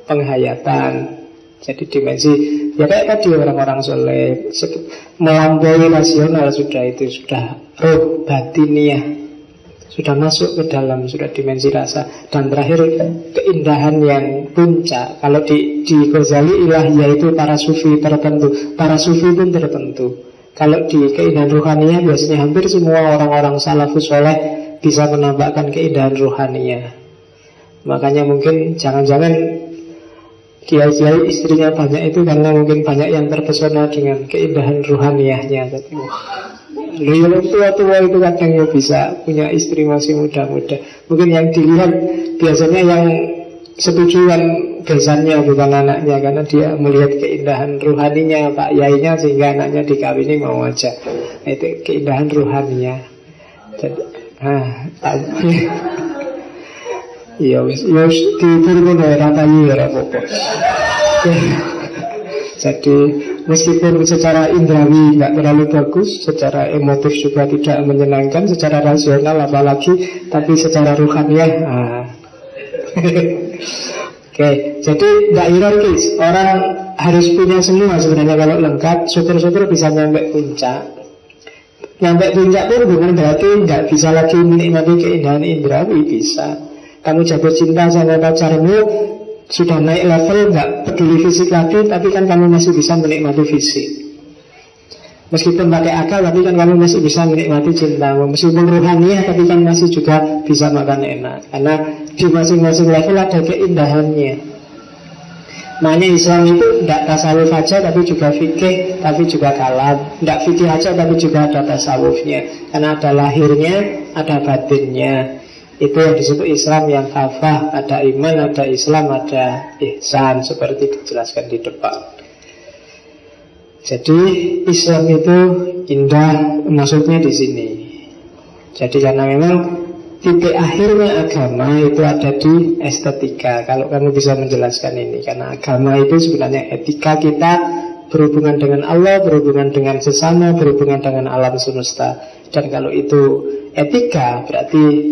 penghayatan. Jadi dimensi, ya kayak tadi orang-orang soleh melampaui rasional, sudah itu, sudah roh batiniyah, sudah masuk ke dalam, sudah dimensi rasa. Dan terakhir keindahan yang puncak. Kalau di Ghazali ilahiyah itu para sufi tertentu. Para sufi pun tertentu. Kalau di keindahan ruhaniyah biasanya hampir semua orang-orang salafus soleh bisa menambahkan keindahan ruhaniyah. Makanya mungkin jangan-jangan kiai-kiai istrinya banyak itu karena mungkin banyak yang terpesona dengan keindahan ruhaniyahnya. Tapi yang tua-tua itu kadang ya bisa punya istri masih muda-muda. Mungkin yang dilihat biasanya yang setujuan besannya bukan anaknya, karena dia melihat keindahan ruhaninya Pak Yainya sehingga anaknya dikawini mau aja. Itu keindahan ruhaninya. Jadi, iya wis diturun oleh ratai ya apa-apa. Jadi meskipun secara indrawi nggak terlalu bagus, secara emotif juga tidak menyenangkan, secara rasional apalagi, tapi secara ruhaniah Oke, jadi tidak hierarkis. Orang harus punya semua sebenarnya kalau lengkap. Syukur-syukur bisa nyampe puncak. Nyampe puncak pun bukan berarti nggak bisa lagi menikmati keindahan indrawi, bisa. Kamu jatuh cinta sama pacarmu, sudah naik level, nggak peduli fisik lagi, tapi kan kamu masih bisa menikmati fisik. Meskipun pakai akal, tapi kan kamu masih bisa menikmati cintamu. Meskipun ruhaniah, tapi kan masih juga bisa makan enak. Karena di masing-masing level ada keindahannya. Makanya Islam itu tidak tasawuf aja, tapi juga fikih, tapi juga kalam. Tidak fikih aja, tapi juga ada tasawufnya. Karena ada lahirnya, ada batinnya. Itu yang disebut Islam yang kafah. Ada iman, ada Islam, ada ihsan, seperti dijelaskan di depan. Jadi Islam itu indah, maksudnya di sini. Jadi karena memang titik akhirnya agama itu ada di estetika. Kalau kamu bisa menjelaskan ini, karena agama itu sebenarnya etika kita berhubungan dengan Allah, berhubungan dengan sesama, berhubungan dengan alam semesta. Dan kalau itu etika, berarti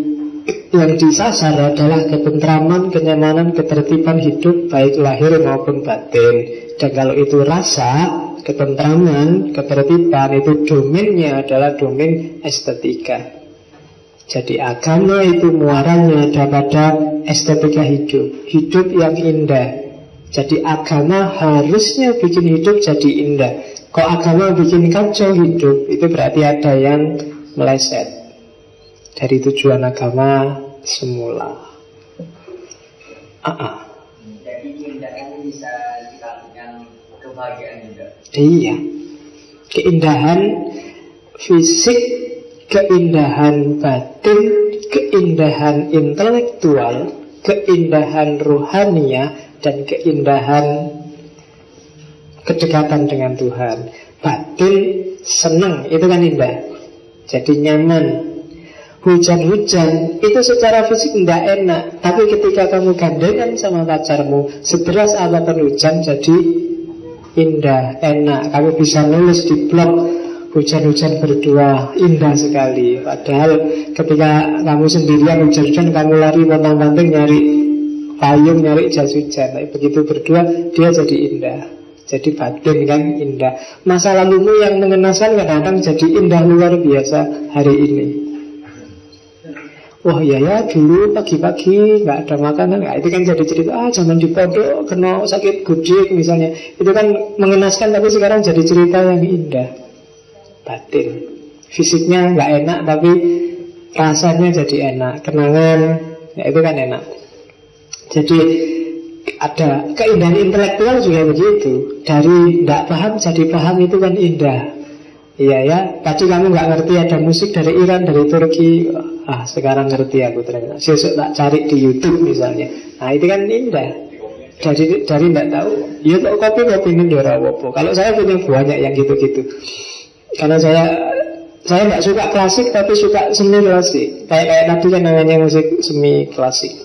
yang disasar adalah ketentraman, kenyamanan, ketertiban hidup baik lahir maupun batin. Dan kalau itu rasa, ketentraman, ketertiban, itu domainnya adalah domain estetika. Jadi agama itu muaranya ada pada estetika hidup, hidup yang indah. Jadi agama harusnya bikin hidup jadi indah. Kok agama bikin kacau hidup, itu berarti ada yang meleset dari tujuan agama semula. Jadi keindahan bisa dikatakan kebahagiaan juga. Iya, keindahan fisik keindahan batin, keindahan intelektual, keindahan rohania, dan keindahan kedekatan dengan Tuhan. Batin senang, itu kan indah, jadi nyaman. Hujan-hujan itu secara fisik tidak enak, tapi ketika kamu gandengan sama pacarmu, sederas apapun hujan jadi indah, enak. Kamu bisa nulis di blog hujan-hujan berdua, indah sekali. Padahal ketika kamu sendirian hujan-hujan, kamu lari pontang-panting nyari payung, nyari jas hujan. Tapi begitu berdua, dia jadi indah. Jadi batin kan indah. Masa lalumu yang mengenaskan kadang-kadang jadi indah luar biasa hari ini. Wah ya dulu pagi-pagi nggak ada makanan, itu kan jadi cerita. Zaman di pondok kena sakit gudik misalnya, itu kan mengenaskan, tapi sekarang jadi cerita yang indah. Batin, fisiknya nggak enak tapi rasanya jadi enak, kenangan, ya itu kan enak. Jadi ada keindahan intelektual juga begitu. Dari tidak paham jadi paham, itu kan indah. Iya ya, tadi kamu nggak ngerti ada musik dari Iran, dari Turki, sekarang ngerti aku ternyata. Besok tak cari di YouTube misalnya. Nah itu kan indah. Dari tidak tahu, ya kok kopi ini dirawopo. Kalau saya punya banyak yang gitu-gitu. Karena saya nggak suka klasik tapi suka semi klasik. Kayak tadi kan namanya musik semi klasik.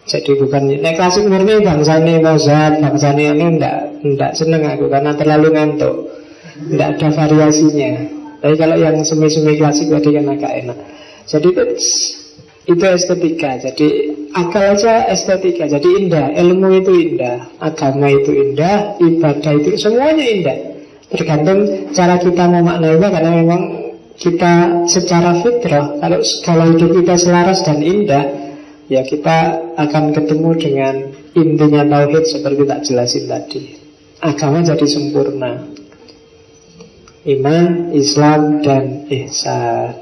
Jadi bukan klasik murni bangsane Mozart, bangsane ini enggak seneng aku karena terlalu ngantuk. Tidak ada variasinya. Tapi kalau yang semi-semi klasik tadi kan agak enak. Jadi itu estetika. Jadi akal aja estetika. Jadi indah. Ilmu itu indah, agama itu indah, ibadah itu semuanya indah. Tergantung cara kita memaknainya. Karena memang kita secara fitrah, kalau segala hidup kita selaras dan indah, ya kita akan ketemu dengan intinya tauhid seperti tak jelasin tadi. Agama jadi sempurna. Iman, Islam, dan ihsan.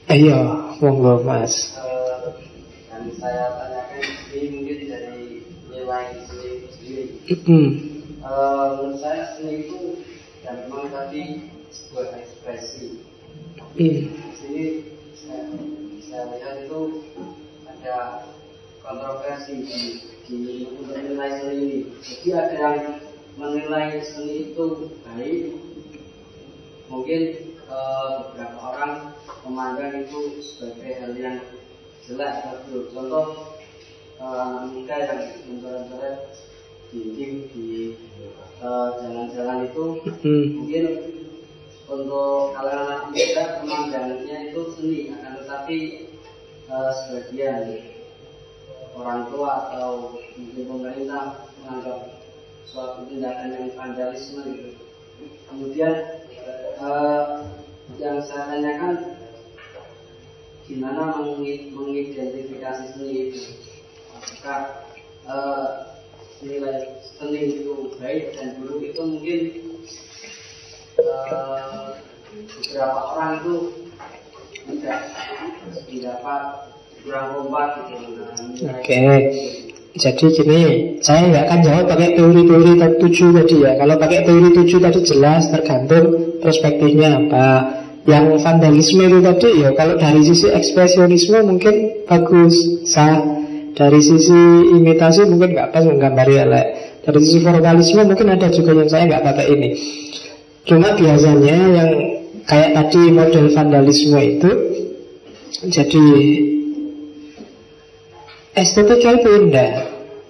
Ayo, monggo Mas. Yang saya tanyakan ini mungkin dari nilai seni itu sendiri. Menurut saya seni itu ya memang tadi sebuah ekspresi. Di sini saya lihat itu ada kontroversi di untuk nilai seni ini. Jadi ada yang menilai seni itu baik, mungkin beberapa orang memandang itu sebagai hal yang jelek atau buruk. Contoh muda yang mencoret-coret dinding di jalan-jalan itu, mungkin untuk kalangan muda pemandangannya itu seni, akan tetapi sebagian orang tua atau mungkin pemerintah menganggap suatu tindakan yang vandalisme gitu. Kemudian yang saya tanyakan, gimana mengidentifikasi seni itu? Apakah nilai seni itu baik dan buruk itu mungkin beberapa orang itu tidak dapat kurang kompak gitu. Oke. Jadi gini, saya nggak akan jawab pakai teori-teori 7 tadi ya. Kalau pakai teori 7 tadi jelas, tergantung perspektifnya apa. Yang vandalisme itu tadi ya, kalau dari sisi ekspresionisme mungkin bagus, sah. Dari sisi imitasi mungkin nggak pas menggambari elek. Dari sisi formalisme mungkin ada juga yang saya nggak pakai ini. Cuma biasanya yang kayak tadi model vandalisme itu, jadi estetika itu indah.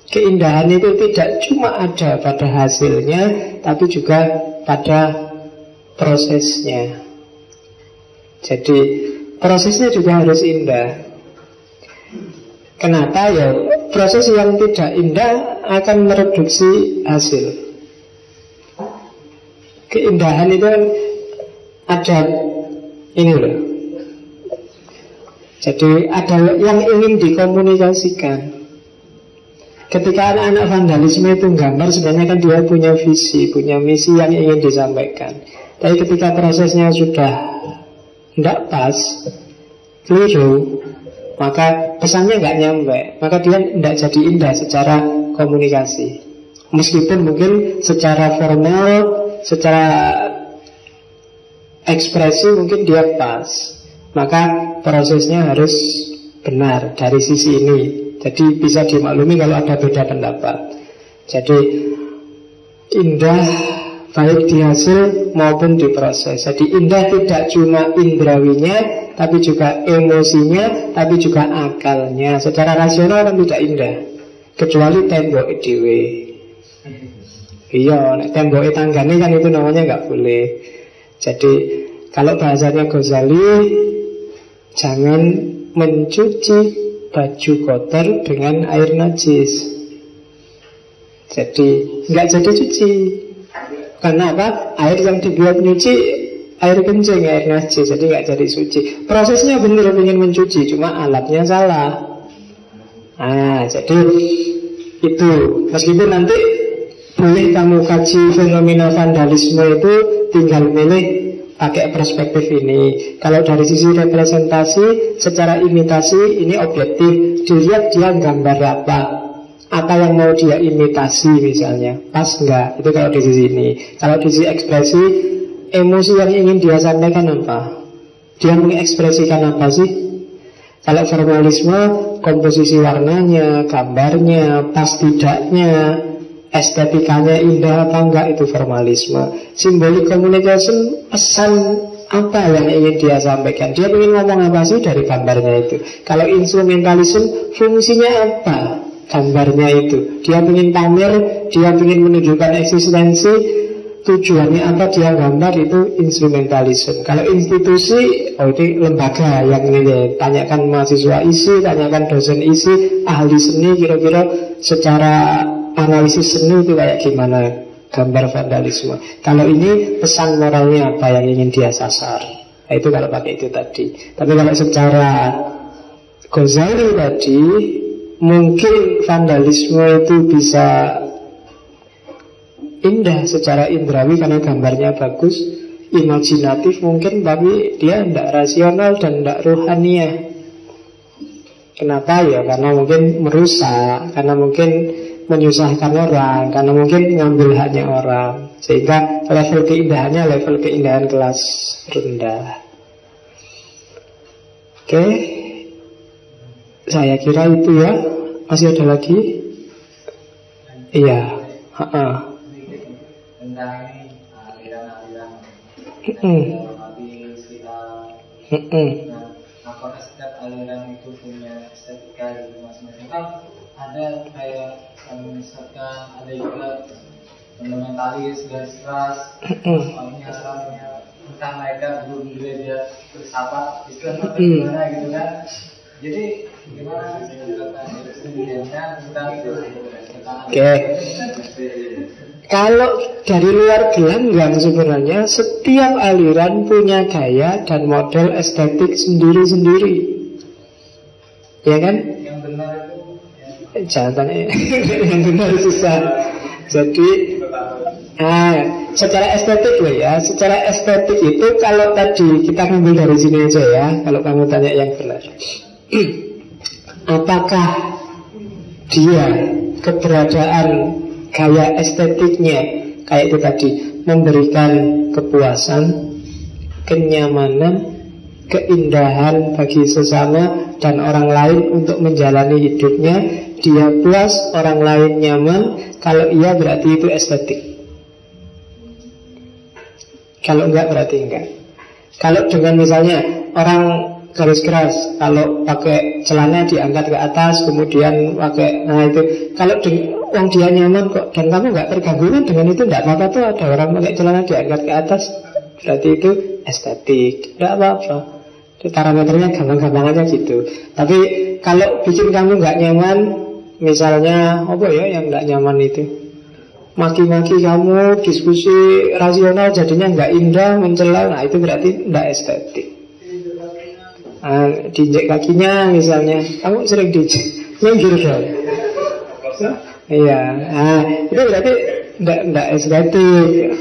Keindahan itu tidak cuma ada pada hasilnya, tapi juga pada prosesnya. Jadi prosesnya juga harus indah. Kenapa ya? Proses yang tidak indah akan mereduksi hasil. Keindahan itu kan ada ini loh. Jadi ada yang ingin dikomunikasikan. Ketika anak-anak vandalisme itu gambar, sebenarnya kan dia punya visi, punya misi yang ingin disampaikan. Tapi ketika prosesnya sudah tidak pas, keliru, maka pesannya nggak nyampe, maka dia tidak jadi indah secara ekspresi mungkin dia pas, maka prosesnya harus benar dari sisi ini. Jadi bisa dimaklumi kalau ada beda pendapat. Jadi indah baik di hasil maupun di proses. Jadi indah tidak cuma indrawinya, tapi juga emosinya, tapi juga akalnya. Secara rasional kan tidak indah, kecuali tembok dewe. Iya, tembok tanggane kan itu namanya nggak boleh. Jadi kalau bahasanya Ghazali, jangan mencuci baju kotor dengan air najis. Jadi nggak jadi cuci. Karena apa? Air yang dibuat nyuci air kencing, air najis. Jadi nggak jadi suci. Prosesnya benar ingin mencuci, cuma alatnya salah. Jadi itu. Meskipun nanti boleh kamu kaji fenomena vandalisme itu, tinggal milih pakai perspektif ini. Kalau dari sisi representasi, secara imitasi ini objektif. Dilihat dia gambar apa yang mau dia imitasi misalnya, pas enggak, itu kalau di sisi ini. Kalau di sisi ekspresi, emosi yang ingin dia sampaikan apa, dia mengekspresikan apa sih. Kalau formalisme, komposisi warnanya, gambarnya, pas tidaknya, estetikanya indah apa enggak, itu formalisme. Symbolic communication, pesan apa yang ingin dia sampaikan, dia ingin ngomong apa sih dari gambarnya itu. Kalau instrumentalism, fungsinya apa gambarnya itu, dia ingin pamer, dia ingin menunjukkan eksistensi, tujuannya apa dia gambar, itu instrumentalism. Kalau institusi, itu lembaga yang ini, tanyakan mahasiswa isi, tanyakan dosen isi, ahli seni, kira-kira secara analisis seni itu kayak gimana gambar vandalisme. Kalau ini pesan moralnya apa yang ingin dia sasar. Nah, itu kalau pakai itu tadi. Tapi kalau secara Ghazali tadi, mungkin vandalisme itu bisa indah secara indrawi karena gambarnya bagus, imajinatif mungkin, tapi dia tidak rasional dan tidak rohaniah. Kenapa ya? Karena mungkin merusak, karena mungkin menyusahkan orang, karena mungkin mengambil haknya orang, sehingga level keindahannya level keindahan kelas rendah. Oke, saya kira itu ya. Masih ada lagi? Iya. Tentang ini aliran-aliran apakah setiap aliran itu punya estetika gitu masing-masing? Kan ada kayak misalkan ada juga fundamentalis, garis keras, soalnya entah mereka belum dia bersahabat Islam atau gimana gitu kan. Jadi gimana tentang Oke. Kalau dari luar gelanggang sebenarnya setiap aliran punya gaya dan model estetik sendiri-sendiri, ya kan? yang benar itu Jangan tanya yang benar susah. Jadi secara estetik loh ya. Secara estetik itu kalau tadi kita ngambil dari sini aja ya. Kalau kamu tanya yang benar, apakah dia keberadaan gaya estetiknya kayak itu tadi memberikan kepuasan, kenyamanan, keindahan bagi sesama dan orang lain untuk menjalani hidupnya. Dia puas, orang lain nyaman. Kalau iya berarti itu estetik. Kalau enggak berarti enggak. Kalau dengan misalnya orang garis keras, kalau pakai celana diangkat ke atas, kemudian pakai, nah itu kalau orang dia nyaman kok dan kamu enggak terganggu dengan itu, enggak apa-apa tuh ada orang pakai celana diangkat ke atas, berarti itu estetik, enggak apa-apa. Itu parameternya gampang-gampang aja gitu. Tapi kalau bikin kamu enggak nyaman, misalnya apa ya yang enggak nyaman itu, maki-maki kamu, diskusi rasional jadinya enggak indah, mencela, nah itu berarti enggak estetik. Diinjek kakinya misalnya, kamu sering diinjek, minggir dong. Iya, itu berarti enggak estetik.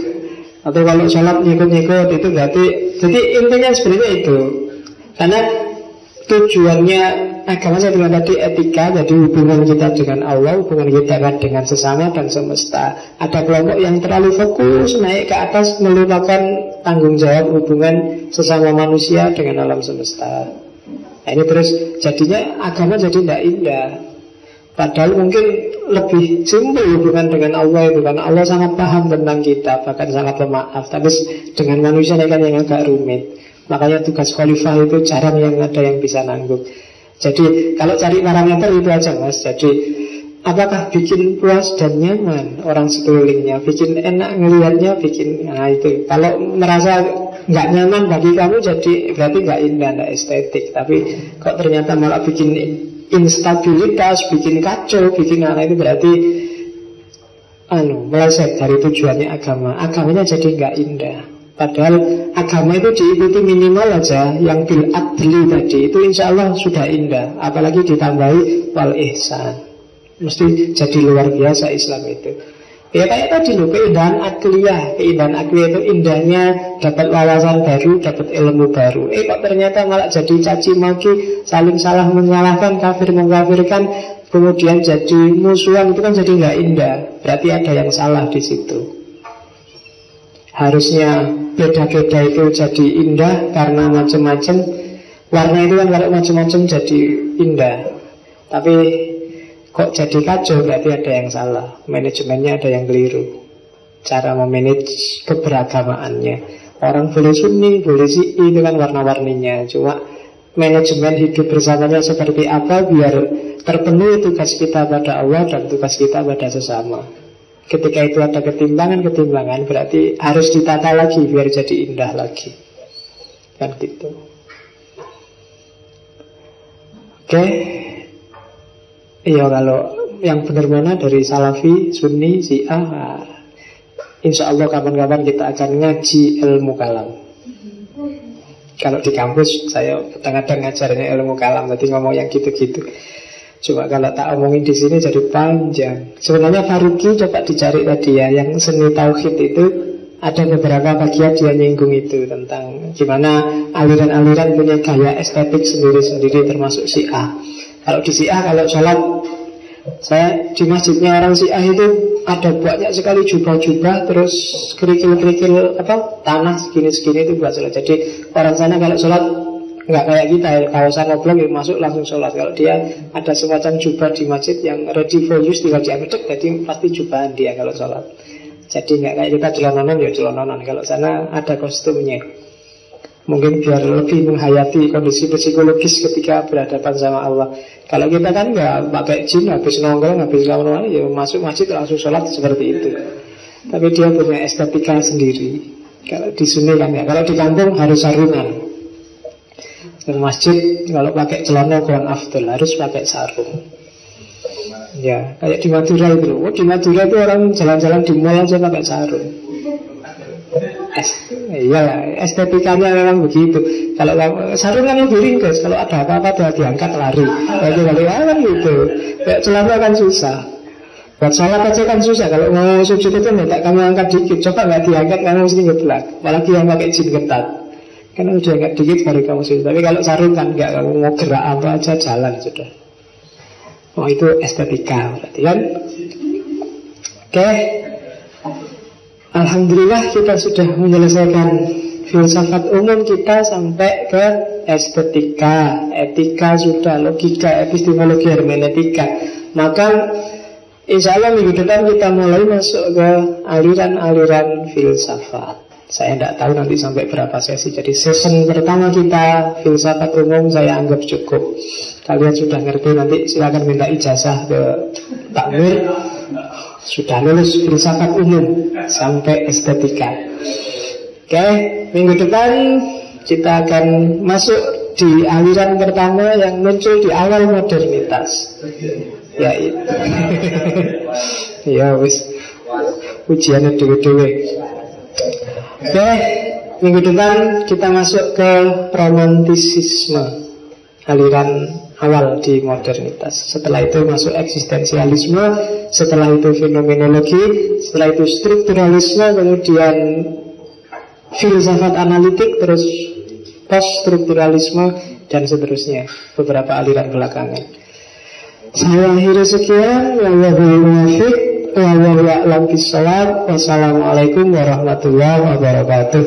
Atau kalau sholat nyikut-nyikut itu berarti. Jadi intinya sebenarnya itu. Karena tujuannya agama saya bilang tadi etika, jadi hubungan kita dengan Allah, hubungan kita dengan sesama dan semesta. Ada kelompok yang terlalu fokus naik ke atas, melupakan tanggung jawab hubungan sesama manusia dengan alam semesta. Nah, ini terus jadinya agama jadi tidak indah. Padahal mungkin lebih simpel hubungan dengan Allah itu, karena Allah sangat paham tentang kita, bahkan sangat pemaaf. Tapi dengan manusia ini kan yang agak rumit. Makanya tugas khalifah itu jarang yang ada yang bisa nanggung. Jadi kalau cari parameter itu aja mas. Jadi apakah bikin puas dan nyaman orang sekelilingnya, bikin enak ngelihatnya, bikin, nah itu. Kalau merasa nggak nyaman bagi kamu, jadi berarti nggak indah, nggak estetik. Tapi kok ternyata malah bikin instabilitas, bikin kacau, bikin anak, itu berarti meleset dari tujuannya agama. Agamanya jadi nggak indah. Padahal agama itu diikuti minimal aja yang bil adli tadi, itu insya Allah sudah indah. Apalagi ditambahi wal ihsan, mesti jadi luar biasa Islam itu. Ya kayak tadi loh, keindahan akliyah. Keindahan akliyah itu indahnya dapat wawasan baru, dapat ilmu baru. Kok ternyata malah jadi caci maki, saling salah menyalahkan, kafir mengkafirkan, kemudian jadi musuhan, itu kan jadi nggak indah. Berarti ada yang salah di situ. Harusnya beda-beda itu jadi indah karena macam-macam. Warna itu kan kalau macam-macam jadi indah. Tapi kok jadi kacau, berarti ada yang salah. Manajemennya ada yang keliru. Cara memanage keberagamaannya. Orang boleh Sunni, boleh Syi'i, itu kan warna-warninya. Cuma manajemen hidup bersamanya seperti apa biar terpenuhi tugas kita pada Allah dan tugas kita pada sesama. Ketika itu ada ketimbangan-ketimbangan, berarti harus ditata lagi biar jadi indah lagi. Kan gitu. Oke. Iya, kalau yang benar mana dari Salafi, Sunni, Syiah, insya Allah kapan-kapan kita akan ngaji ilmu kalam. Kalau di kampus saya kadang-kadang ngajarnya ilmu kalam, nanti ngomong yang gitu-gitu. Cuma kalau tak omongin di sini jadi panjang. Sebenarnya Faruqi coba dicari tadi ya, yang seni tauhid itu ada beberapa bagian dia nyinggung itu tentang gimana aliran-aliran punya gaya estetik sendiri-sendiri, termasuk Syiah. Kalau di Syiah, kalau sholat, saya di masjidnya orang Syiah itu ada banyak sekali jubah-jubah, terus kerikil-kerikil tanah segini-segini itu buat sholat. Jadi orang sana kalau sholat nggak kayak kita ya, kawasan oblong ya masuk langsung sholat. Kalau dia ada semacam jubah di masjid yang ready for use, tinggal diambil, jadi pasti jubahan dia kalau sholat. Jadi nggak kayak kita celononan ya celononan. Kalau sana ada kostumnya. Mungkin biar lebih menghayati kondisi psikologis ketika berhadapan sama Allah. Kalau kita kan nggak pakai jin, habis nongkrong, habis lawan ya masuk masjid langsung sholat seperti itu. Tapi dia punya estetika sendiri. Kalau di sini kan ya, kalau di kampung harus sarungan. Di masjid kalau pakai celana kurang afdol, harus pakai sarung. Ya, kayak di Madura itu. Di Madura itu orang jalan-jalan di mall aja pakai sarung. Iya, estetikanya memang begitu. Kalau sarung kan lebih ringkas, kalau ada apa-apa dia diangkat lari. Jadi kalau kan gitu. Kayak celana kan susah. Buat sholat aja kan susah. Kalau mau sujud itu minta kamu angkat dikit, coba nggak diangkat kamu mesti ngeblak. Apalagi yang pakai jin ketat. Karena udah angkat dikit baru kamu sujud. Tapi kalau sarung kan nggak, kamu mau gerak apa aja jalan sudah. Oh itu estetika berarti kan. Oke. Alhamdulillah kita sudah menyelesaikan filsafat umum kita sampai ke estetika, etika sudah, logika, epistemologi, hermeneutika. Maka insya Allah minggu depan kita mulai masuk ke aliran-aliran filsafat. Saya tidak tahu nanti sampai berapa sesi. Jadi season pertama kita filsafat umum saya anggap cukup. Kalian sudah ngerti, nanti silakan minta ijazah ke Pak Mir. Sudah lulus filsafat umum sampai estetika. Oke, minggu depan kita akan masuk di aliran pertama yang muncul di awal modernitas. Ya itu. Ya wis. Ujiannya dewe-dewe. Oke, minggu depan kita masuk ke romantisisme, aliran awal di modernitas. Setelah itu masuk eksistensialisme, setelah itu fenomenologi, setelah itu strukturalisme, kemudian filsafat analitik, terus post-strukturalisme, dan seterusnya, beberapa aliran belakangan. Saya akhiri sekian. Wallahul muwaffiq, wallahu a'lam bishawab. Wassalamualaikum warahmatullahi wabarakatuh.